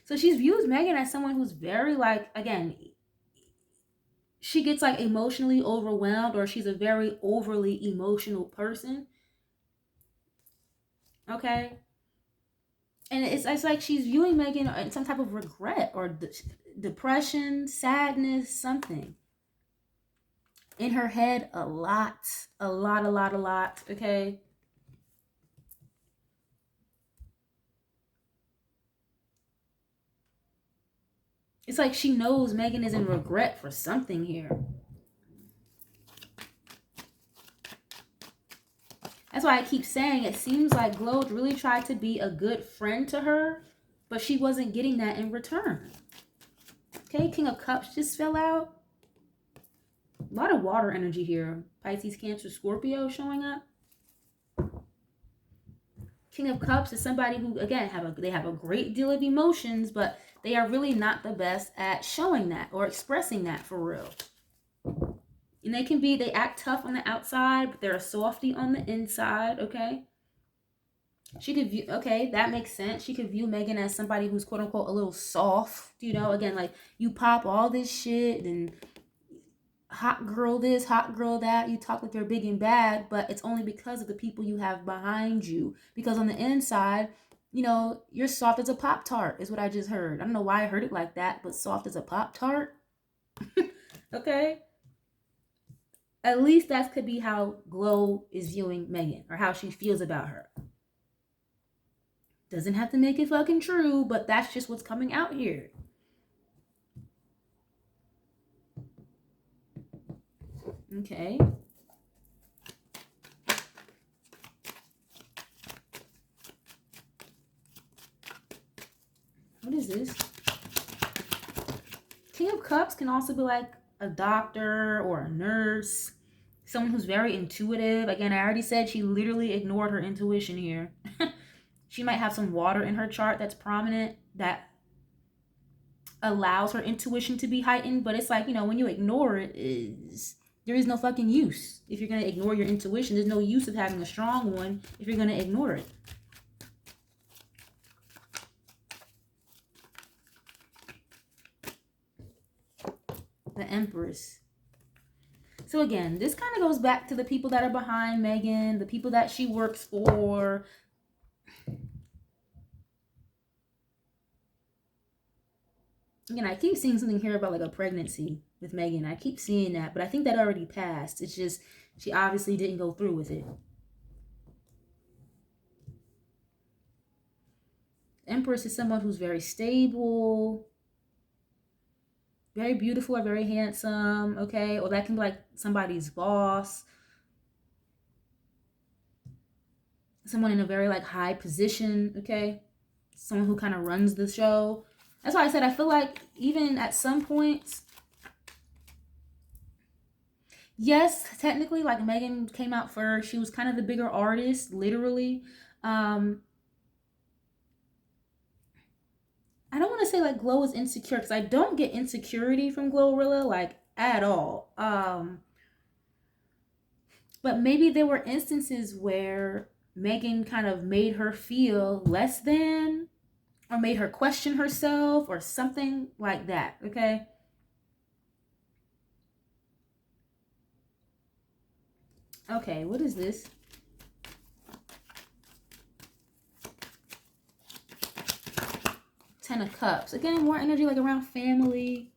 So she views Megan as someone who's very, like, again, she gets like emotionally overwhelmed, or she's a very overly emotional person. Okay. And it's like she's viewing Megan in some type of regret or depression, sadness, something. In her head, a lot. Okay. It's like she knows Megan is in regret for something here. That's why I keep saying it seems like Glow really tried to be a good friend to her, but she wasn't getting that in return. Okay, King of Cups just fell out. A lot of water energy here. Pisces, Cancer, Scorpio showing up. King of Cups is somebody who, again, they have a great deal of emotions, but they are really not the best at showing that or expressing that for real. And they act tough on the outside, but they're a softie on the inside, okay? She could view, okay, that makes sense. She could view Megan as somebody who's quote unquote a little soft, you know, again, like you pop all this shit and hot girl this, hot girl that, you talk like you're big and bad, but it's only because of the people you have behind you. Because on the inside, you know, you're soft as a Pop-Tart is what I just heard. I don't know why I heard it like that, but soft as a Pop-Tart. Okay? At least that could be how Glow is viewing Megan or how she feels about her. Doesn't have to make it fucking true, but that's just what's coming out here. Okay. What is this? King of Cups can also be like a doctor or a nurse. Someone who's very intuitive. Again, I already said she literally ignored her intuition here. She might have some water in her chart that's prominent that allows her intuition to be heightened. But it's like, you know, when you ignore it, there is no fucking use. If you're going to ignore your intuition, there's no use of having a strong one if you're going to ignore it. The Empress. So again, this kind of goes back to the people that are behind Megan, the people that she works for. Again, I keep seeing something here about like a pregnancy with Megan. I keep seeing that, but I think that already passed. It's just she obviously didn't go through with it. Empress is someone who's very stable, very beautiful or very handsome, okay? Or that can be like somebody's boss. Someone in a very like high position, okay? Someone who kind of runs the show. That's why I said I feel like even at some points, yes, technically, like Megan came out first. She was kind of the bigger artist, literally. I don't want to say like Glow is insecure because I don't get insecurity from Glorilla like at all. But maybe there were instances where Megan kind of made her feel less than or made her question herself or something like that, okay? Okay, what is this? Ten of Cups. Again, more energy like around family.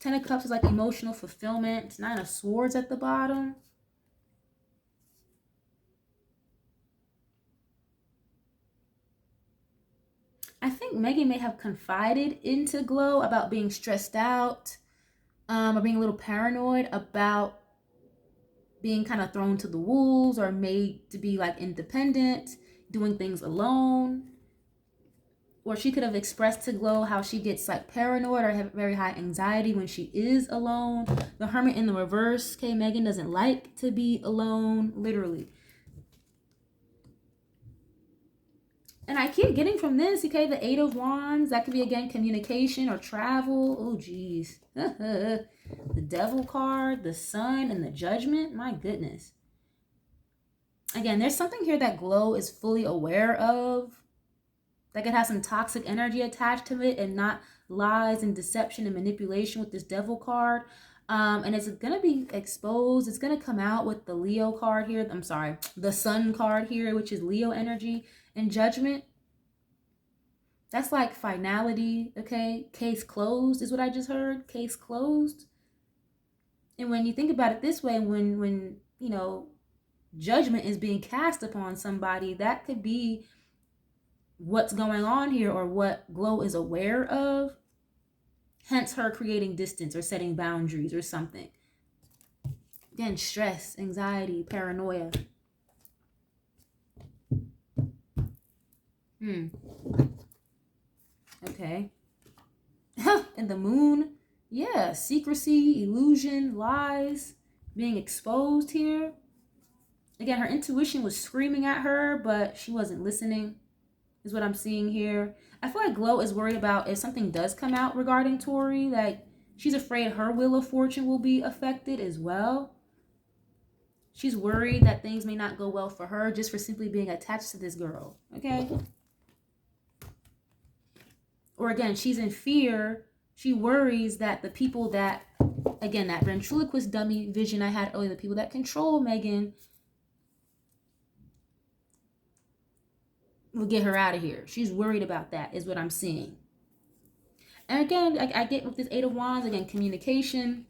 Ten of Cups is like emotional fulfillment. Nine of Swords at the bottom. I think Megan may have confided into Glow about being stressed out, or being a little paranoid about being kind of thrown to the wolves or made to be like independent, doing things alone. Or she could have expressed to Glow how she gets like paranoid or have very high anxiety when she is alone. The Hermit in the reverse, okay, Megan doesn't like to be alone, literally. And I keep getting from this, okay, the Eight of Wands, that could be, again, communication or travel. Oh, geez. The Devil card, the Sun, and the Judgment. My goodness. Again, there's something here that Glow is fully aware of. That could have some toxic energy attached to it and not lies and deception and manipulation with this Devil card. And it's going to be exposed. It's going to come out with the Leo card here. I'm sorry, the Sun card here, which is Leo energy and Judgment. That's like finality, okay? Case closed is what I just heard. Case closed. And when you think about it this way, when you know, judgment is being cast upon somebody, that could be what's going on here or what Glow is aware of. Hence her creating distance or setting boundaries or something. Again, stress, anxiety, paranoia. Okay. And the moon. Yeah, secrecy, illusion, lies, being exposed here. Again, her intuition was screaming at her, but she wasn't listening, is what I'm seeing here. I feel like Glow is worried about if something does come out regarding Tori, like she's afraid her wheel of fortune will be affected as well. She's worried that things may not go well for her just for simply being attached to this girl, okay? Or again, she's in fear. She worries that the people that, again, that ventriloquist dummy vision I had earlier, the people that control Megan will get her out of here. She's worried about that, is what I'm seeing. And again, I get with this Eight of Wands, again, communication,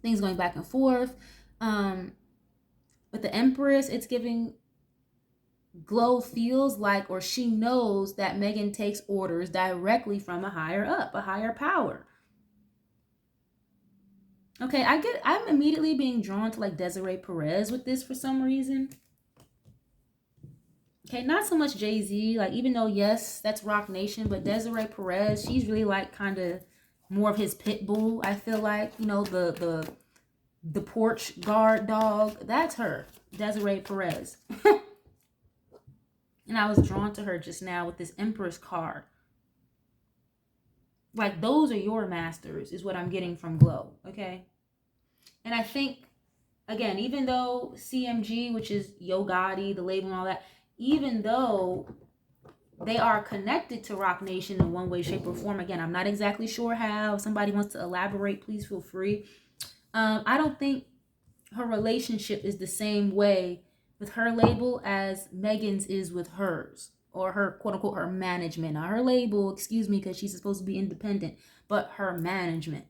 things going back and forth. With the Empress, it's giving Glow feels like, or she knows that Megan takes orders directly from a higher up, a higher power. Okay, I'm immediately being drawn to like Desiree Perez with this for some reason. Okay, not so much Jay-Z, like even though yes, that's Rock Nation, but Desiree Perez, she's really like kind of more of his pit bull, I feel like, you know, the porch guard dog, that's her, Desiree Perez. And I was drawn to her just now with this Empress card. Like those are your masters is what I'm getting from Glow, okay? And I think, again, even though CMG, which is Yo Gotti, the label and all that, even though they are connected to Rock Nation in one way, shape, or form, again, I'm not exactly sure how. If somebody wants to elaborate, please feel free. I don't think her relationship is the same way with her label as Megan's is with hers, or her quote unquote her management. Not her label, excuse me, because she's supposed to be independent, but her management.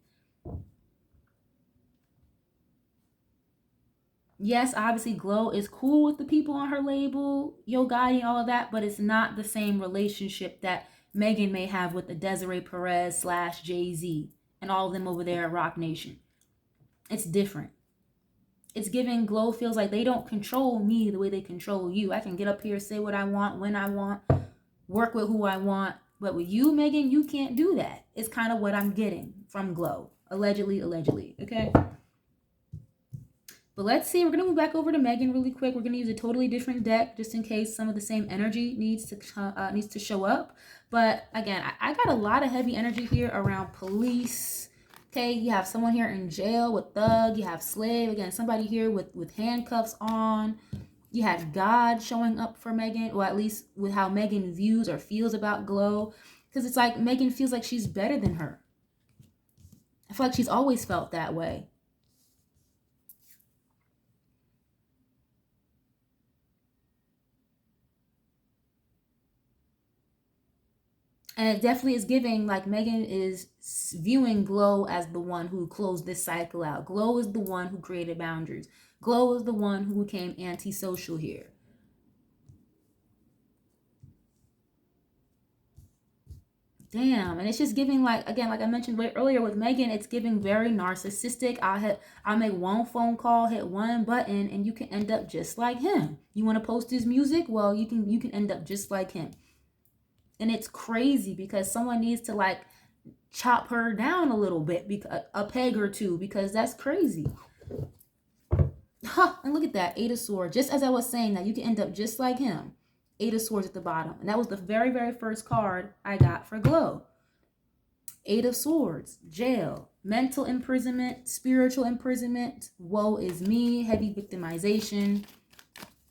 Yes, obviously Glow is cool with the people on her label, Yo Gotti, all of that, but it's not the same relationship that Megan may have with the Desiree Perez / Jay-Z and all of them over there at Rock Nation. It's different. It's giving Glow feels like they don't control me the way they control you. I can get up here, say what I want, when I want, work with who I want. But with you, Megan, you can't do that. It's kind of what I'm getting from Glow. Allegedly, okay? But let's see. We're going to move back over to Megan really quick. We're going to use a totally different deck just in case some of the same energy needs to show up. But again, I got a lot of heavy energy here around police. Okay, you have someone here in jail with thug. You have slave. Again, somebody here with handcuffs on. You had God showing up for Megan, or at least with how Megan views or feels about Glow. Because it's like Megan feels like she's better than her. I feel like she's always felt that way. And it definitely is giving like Megan is viewing Glow as the one who closed this cycle out. Glow is the one who created boundaries. Glow is the one who became antisocial here. Damn, and it's just giving like, again, like I mentioned way earlier with Megan, it's giving very narcissistic. I'll make one phone call, hit one button, and you can end up just like him. You want to post his music? Well, you can end up just like him. And it's crazy because someone needs to like chop her down a little bit, because a peg or two, because that's crazy. Huh, and look at that, Eight of Swords. Just as I was saying that you can end up just like him. Eight of Swords at the bottom. And that was the very, very first card I got for Glow. Eight of Swords, jail, mental imprisonment, spiritual imprisonment, woe is me, heavy victimization.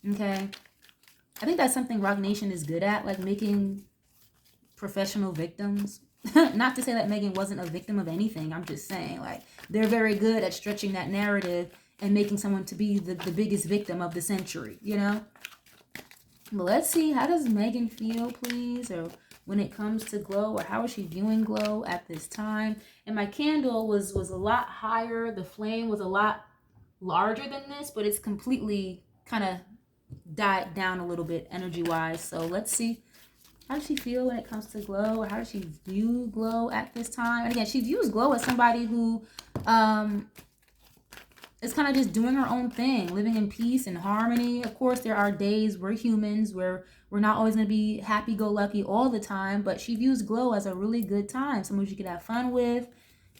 Okay. I think that's something Rock Nation is good at, like making professional victims. Not to say that Megan wasn't a victim of anything. I'm just saying, like, they're very good at stretching that narrative and making someone to be the biggest victim of the century, you know? But let's see, how does Megan feel, please? Or when it comes to Glow, or how is she viewing Glow at this time? And my candle was a lot higher. The flame was a lot larger than this, but it's completely kind of died down a little bit energy-wise. So let's see How does she feel when it comes to glow? Or how does she view glow at this time? And again, she views glow as somebody who is kind of just doing her own thing, living in peace and harmony. Of course, there are days, we're humans, where we're not always going to be happy-go-lucky all the time, but she views glow as a really good time, someone she could have fun with,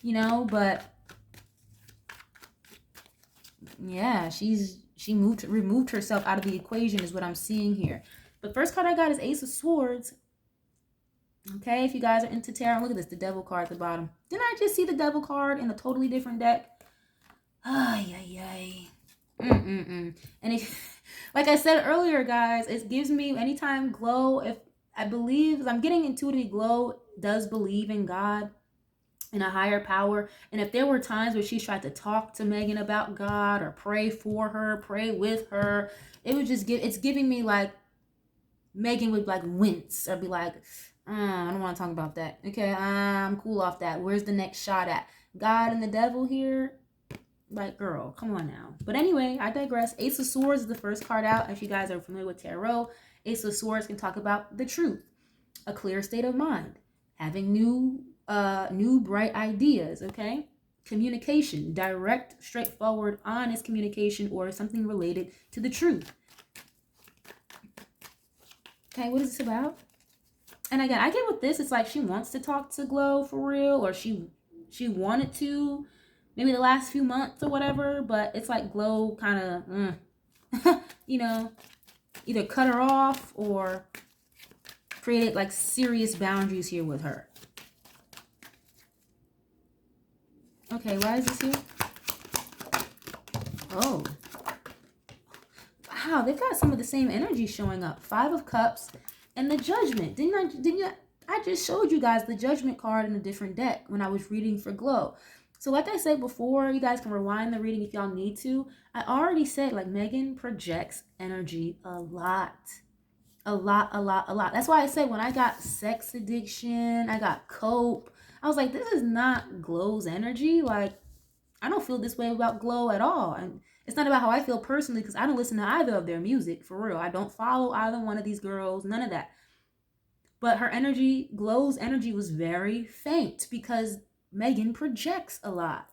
you know. But yeah, she removed herself out of the equation is what I'm seeing here. The first card I got is Ace of Swords. Okay, if you guys are into tarot, look at this, the Devil card at the bottom. Didn't I just see the Devil card in a totally different deck? Ay, ay, ay. And if, like I said earlier, guys, it gives me anytime glow, if I believe, I'm getting intuitively, glow does believe in God, in a higher power. And if there were times where she's tried to talk to Megan about God or pray for her, pray with her, it would just it's giving me like Megan would like wince or be like, I don't want to talk about that. Okay, I'm cool off that. Where's the next shot at? God and the Devil here? Like, girl, come on now. But anyway, I digress. Ace of Swords is the first card out. If you guys are familiar with tarot, Ace of Swords can talk about the truth, a clear state of mind, having new bright ideas, okay? Communication, direct, straightforward, honest communication, or something related to the truth. Okay, what is this about? And again, I get with this, it's like she wants to talk to Glow for real, or she wanted to, maybe the last few months or whatever, but it's like Glow kind of, you know, either cut her off or created like serious boundaries here with her. Okay, why is this here? Oh. Wow, they've got some of the same energy showing up. 5 of Cups and the Judgment. I just showed you guys the Judgment card in a different deck when I was reading for Glow. So like I said before, you guys can rewind the reading if y'all need to. I already said, like, Megan projects energy a lot. A lot. That's why I said when I got sex addiction, I got cope, I was like, this is not Glow's energy. Like, I don't feel this way about Glow at all. And it's not about how I feel personally, because I don't listen to either of their music, for real. I don't follow either one of these girls, none of that. But her energy, Glow's energy, was very faint because Megan projects a lot.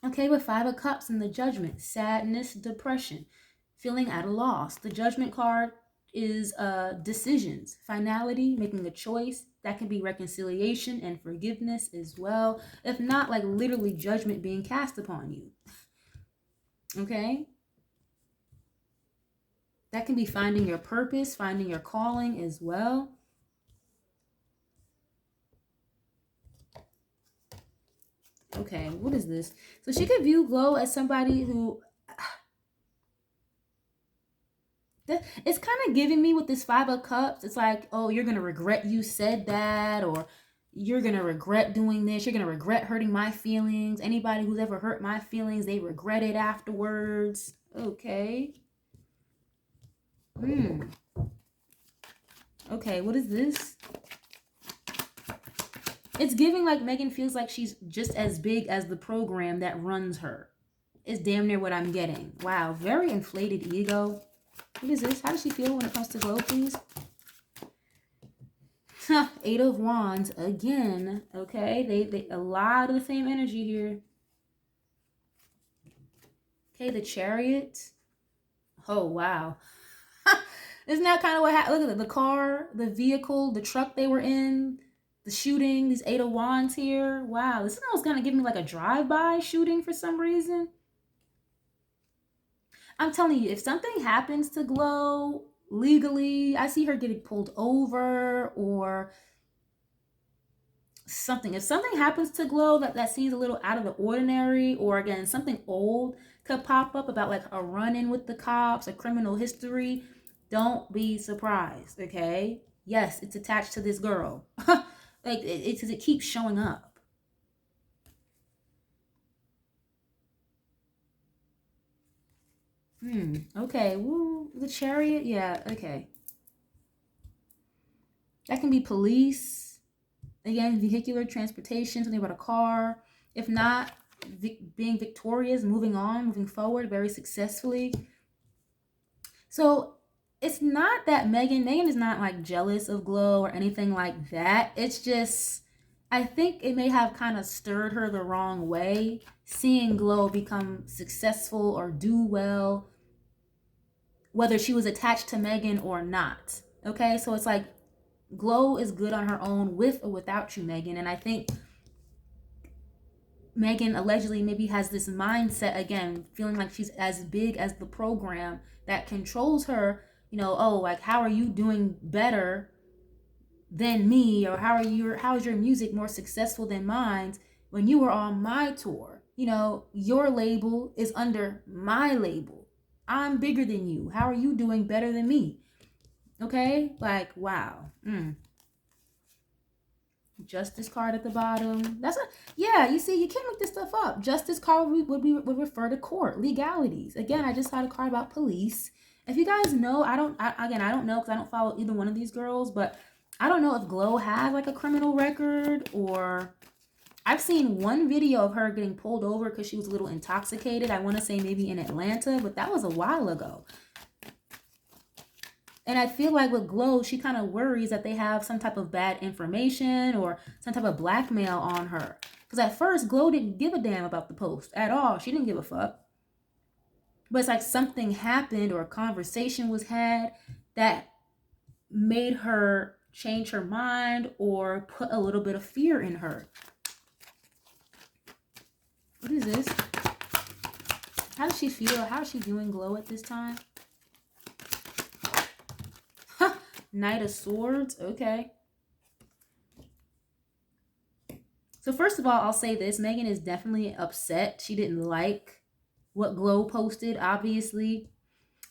Okay, with 5 of Cups and the Judgment, sadness, depression, feeling at a loss. The Judgment card is decisions, finality, making a choice. That can be reconciliation and forgiveness as well. If not, like literally judgment being cast upon you. Okay? That can be finding your purpose, finding your calling as well. Okay, what is this? So she could view Glow as somebody who... It's kind of giving me with this 5 of Cups. It's like, oh, you're going to regret you said that, or you're going to regret doing this. You're going to regret hurting my feelings. Anybody who's ever hurt my feelings, they regret it afterwards. Okay. Okay, what is this? It's giving like Megan feels like she's just as big as the program that runs her. It's damn near what I'm getting. Wow, very inflated ego. What is this? How does she feel when it comes to Glow, please? 8 of Wands again. Okay, they a lot of the same energy here. Okay, the Chariot. Oh, wow. Isn't that kind of what happened? Look at the car, the vehicle, the truck they were in, the shooting, these 8 of Wands here. Wow, this is almost going to give me like a drive-by shooting for some reason. I'm telling you, if something happens to Glow legally, I see her getting pulled over or something. If something happens to Glow that seems a little out of the ordinary, or again, something old could pop up about like a run-in with the cops, a criminal history, don't be surprised, okay? Yes, it's attached to this girl. Like, it keeps showing up. Okay. Woo, the Chariot. Yeah, okay. That can be police. Again, vehicular transportation, something about a car. If not, being victorious, moving on, moving forward very successfully. So it's not that Megan is not like jealous of Glow or anything like that. It's just, I think it may have kind of stirred her the wrong way, seeing Glow become successful or do well, whether she was attached to Megan or not. Okay, so it's like Glow is good on her own with or without you, Megan. And I think Megan allegedly maybe has this mindset again, feeling like she's as big as the program that controls her. You know, oh, like, how are you doing better than me, or how is your music more successful than mine when you were on my tour? You know, your label is under my label. I'm bigger than you. How are you doing better than me? Okay, like, wow. Justice card at the bottom. That's a, yeah, you see, you can't make this stuff up. Justice card would refer to court, legalities. Again, I just had a card about police. If you guys know, I don't know because I don't follow either one of these girls, but I don't know if Glow has like a criminal record, or I've seen one video of her getting pulled over because she was a little intoxicated. I want to say maybe in Atlanta, but that was a while ago. And I feel like with Glow, she kind of worries that they have some type of bad information or some type of blackmail on her. Because at first, Glow didn't give a damn about the post at all. She didn't give a fuck. But it's like something happened or a conversation was had that made her change her mind or put a little bit of fear in her. What is this? How does she feel? How is she viewing Glow at this time? Knight of Swords. Okay. So first of all, I'll say this. Megan is definitely upset. She didn't like what Glow posted, obviously.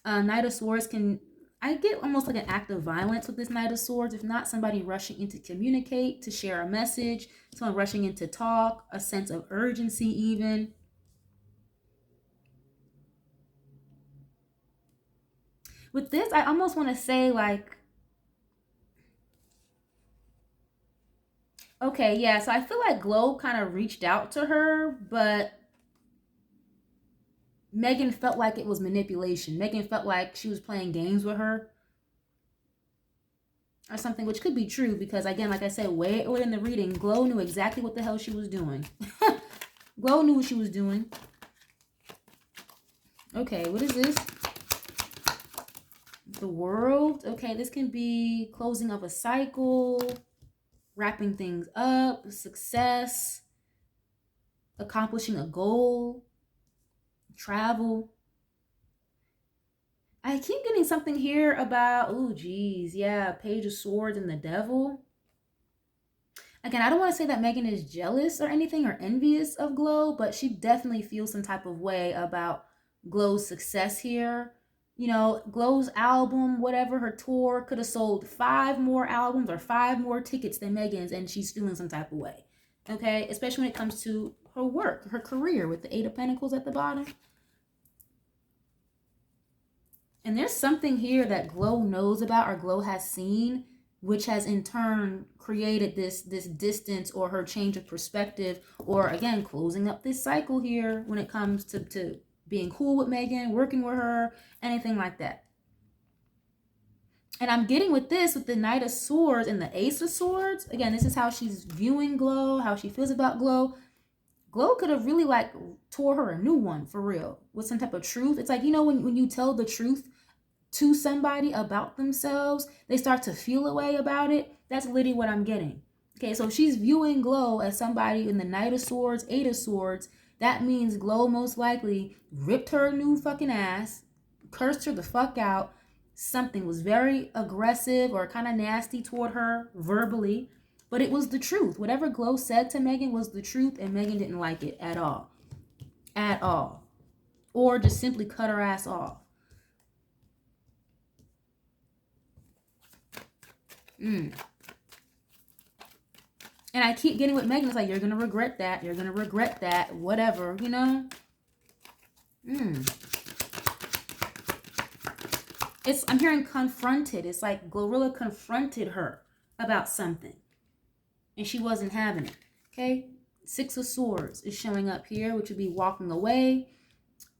Knight of Swords can, I get almost like an act of violence with this Knight of Swords. If not, somebody rushing in to communicate, to share a message, someone rushing in to talk, a sense of urgency even. With this, I almost want to say like, okay, yeah, so I feel like Glow kind of reached out to her, but Megan felt like it was manipulation. Megan felt like she was playing games with her or something, which could be true because, again, like I said, way earlier in the reading, Glow knew exactly what the hell she was doing. Glow knew what she was doing. Okay, what is this? The World. Okay, this can be closing of a cycle, wrapping things up, success, accomplishing a goal, travel. I keep getting something here about, oh geez, yeah, Page of Swords and the Devil. Again, I don't want to say that Megan is jealous or anything or envious of Glow, but she definitely feels some type of way about Glow's success here. You know, Glow's album, whatever, her tour could have sold 5 more albums or 5 more tickets than Megan's, and she's feeling some type of way. Okay, especially when it comes to her work, her career with the 8 of Pentacles at the bottom. And there's something here that Glow knows about or Glow has seen, which has in turn created this distance or her change of perspective, or again, closing up this cycle here when it comes to being cool with Megan, working with her, anything like that. And I'm getting with this, with the Knight of Swords and the Ace of Swords. Again, this is how she's viewing Glow, how she feels about Glow. Glow could have really like tore her a new one for real with some type of truth. It's like, you know, when you tell the truth to somebody about themselves, they start to feel a way about it. That's literally what I'm getting. Okay, so she's viewing Glow as somebody in the Knight of Swords, 8 of Swords. That means Glow most likely ripped her a new fucking ass, cursed her the fuck out. Something was very aggressive or kind of nasty toward her verbally, but it was the truth. Whatever Glow said to Megan was the truth, and Megan didn't like it at all. At all. Or just simply cut her ass off. And I keep getting with Megan, it's like, you're going to regret that. You're going to regret that. Whatever, you know? I'm hearing confronted. It's like Glorilla confronted her about something. And she wasn't having it. Okay? 6 of Swords is showing up here, which would be walking away.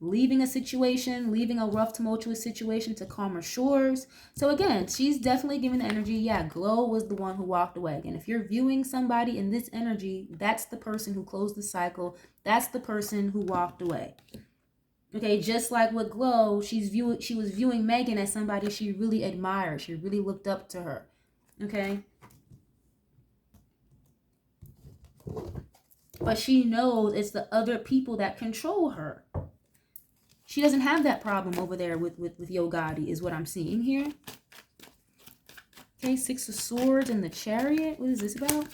leaving a situation, leaving a rough, tumultuous situation to calmer shores. So again, she's definitely giving the energy, yeah, Glow was the one who walked away. And if you're viewing somebody in this energy, that's the person who closed the cycle. That's the person who walked away. Okay, just like with Glow, she was viewing Megan as somebody she really admired. She really looked up to her. Okay? But she knows it's the other people that control her. She doesn't have that problem over there with Yo Gotti, is what I'm seeing here. Okay, Six of Swords and the Chariot. What is this about?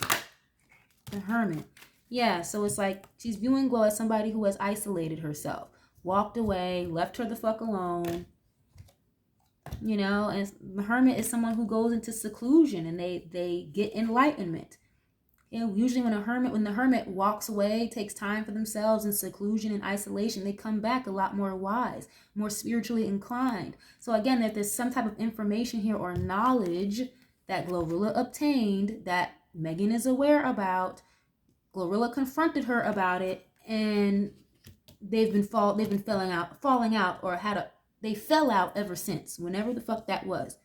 The Hermit. Yeah, so it's like she's viewing Glow as somebody who has isolated herself. Walked away, left her the fuck alone. You know, and the Hermit is someone who goes into seclusion and they get enlightenment. You know, usually when the hermit walks away, takes time for themselves in seclusion and isolation, they come back a lot more wise, more spiritually inclined. So again, if there's some type of information here or knowledge that Glorilla obtained that Megan is aware about, Glorilla confronted her about it, and they've been falling out, or they fell out ever since, whenever the fuck that was.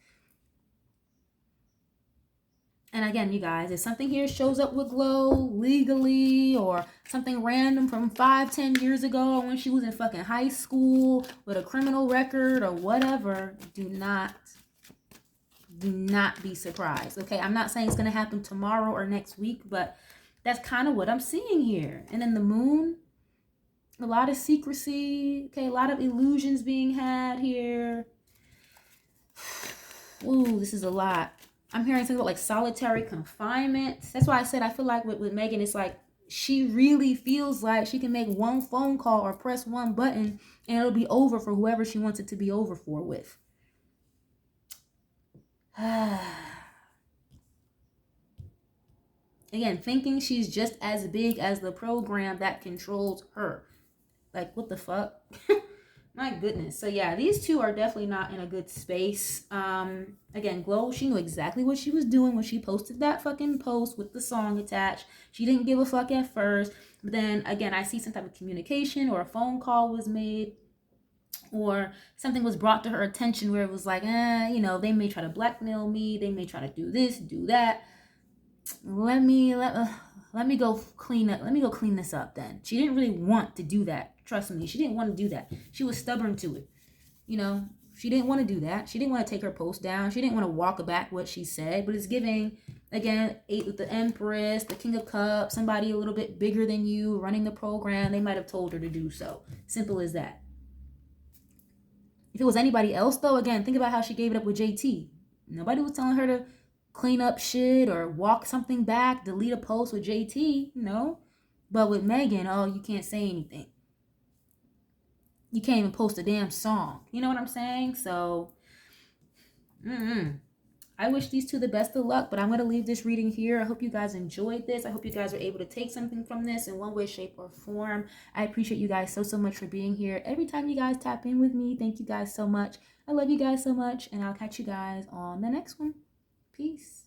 And again, you guys, if something here shows up with Glow legally, or something random from 5-10 years ago when she was in fucking high school with a criminal record or whatever, do not be surprised. Okay, I'm not saying it's gonna happen tomorrow or next week, but that's kind of what I'm seeing here. And then the Moon, a lot of secrecy. Okay, a lot of illusions being had here. Ooh, this is a lot. I'm hearing something about like solitary confinement. That's why I said I feel like with Megan, it's like she really feels like she can make one phone call or press one button and it'll be over for whoever she wants it to be over for with. Again, thinking she's just as big as the program that controls her. Like, what the fuck? My goodness. So yeah, these two are definitely not in a good space. Again, Glow, she knew exactly what she was doing when she posted that fucking post with the song attached. She didn't give a fuck at first. But then again, I see some type of communication or a phone call was made, or something was brought to her attention where it was like, you know, they may try to blackmail me. They may try to do this, do that. Let me go clean this up then. She didn't really want to do that. Trust me, she didn't want to do that. She was stubborn to it. You know, she didn't want to do that. She didn't want to take her post down. She didn't want to walk back what she said. But it's giving, again, 8 with the Empress, the King of Cups, somebody a little bit bigger than you running the program. They might have told her to do so. Simple as that. If it was anybody else, though, again, think about how she gave it up with JT. Nobody was telling her to clean up shit or walk something back, delete a post with JT, no. But with Megan, oh, you can't say anything. You can't even post a damn song. You know what I'm saying? So, I wish these two the best of luck, but I'm going to leave this reading here. I hope you guys enjoyed this. I hope you guys were able to take something from this in one way, shape, or form. I appreciate you guys so much for being here. Every time you guys tap in with me, thank you guys so much. I love you guys so much, and I'll catch you guys on the next one. Peace.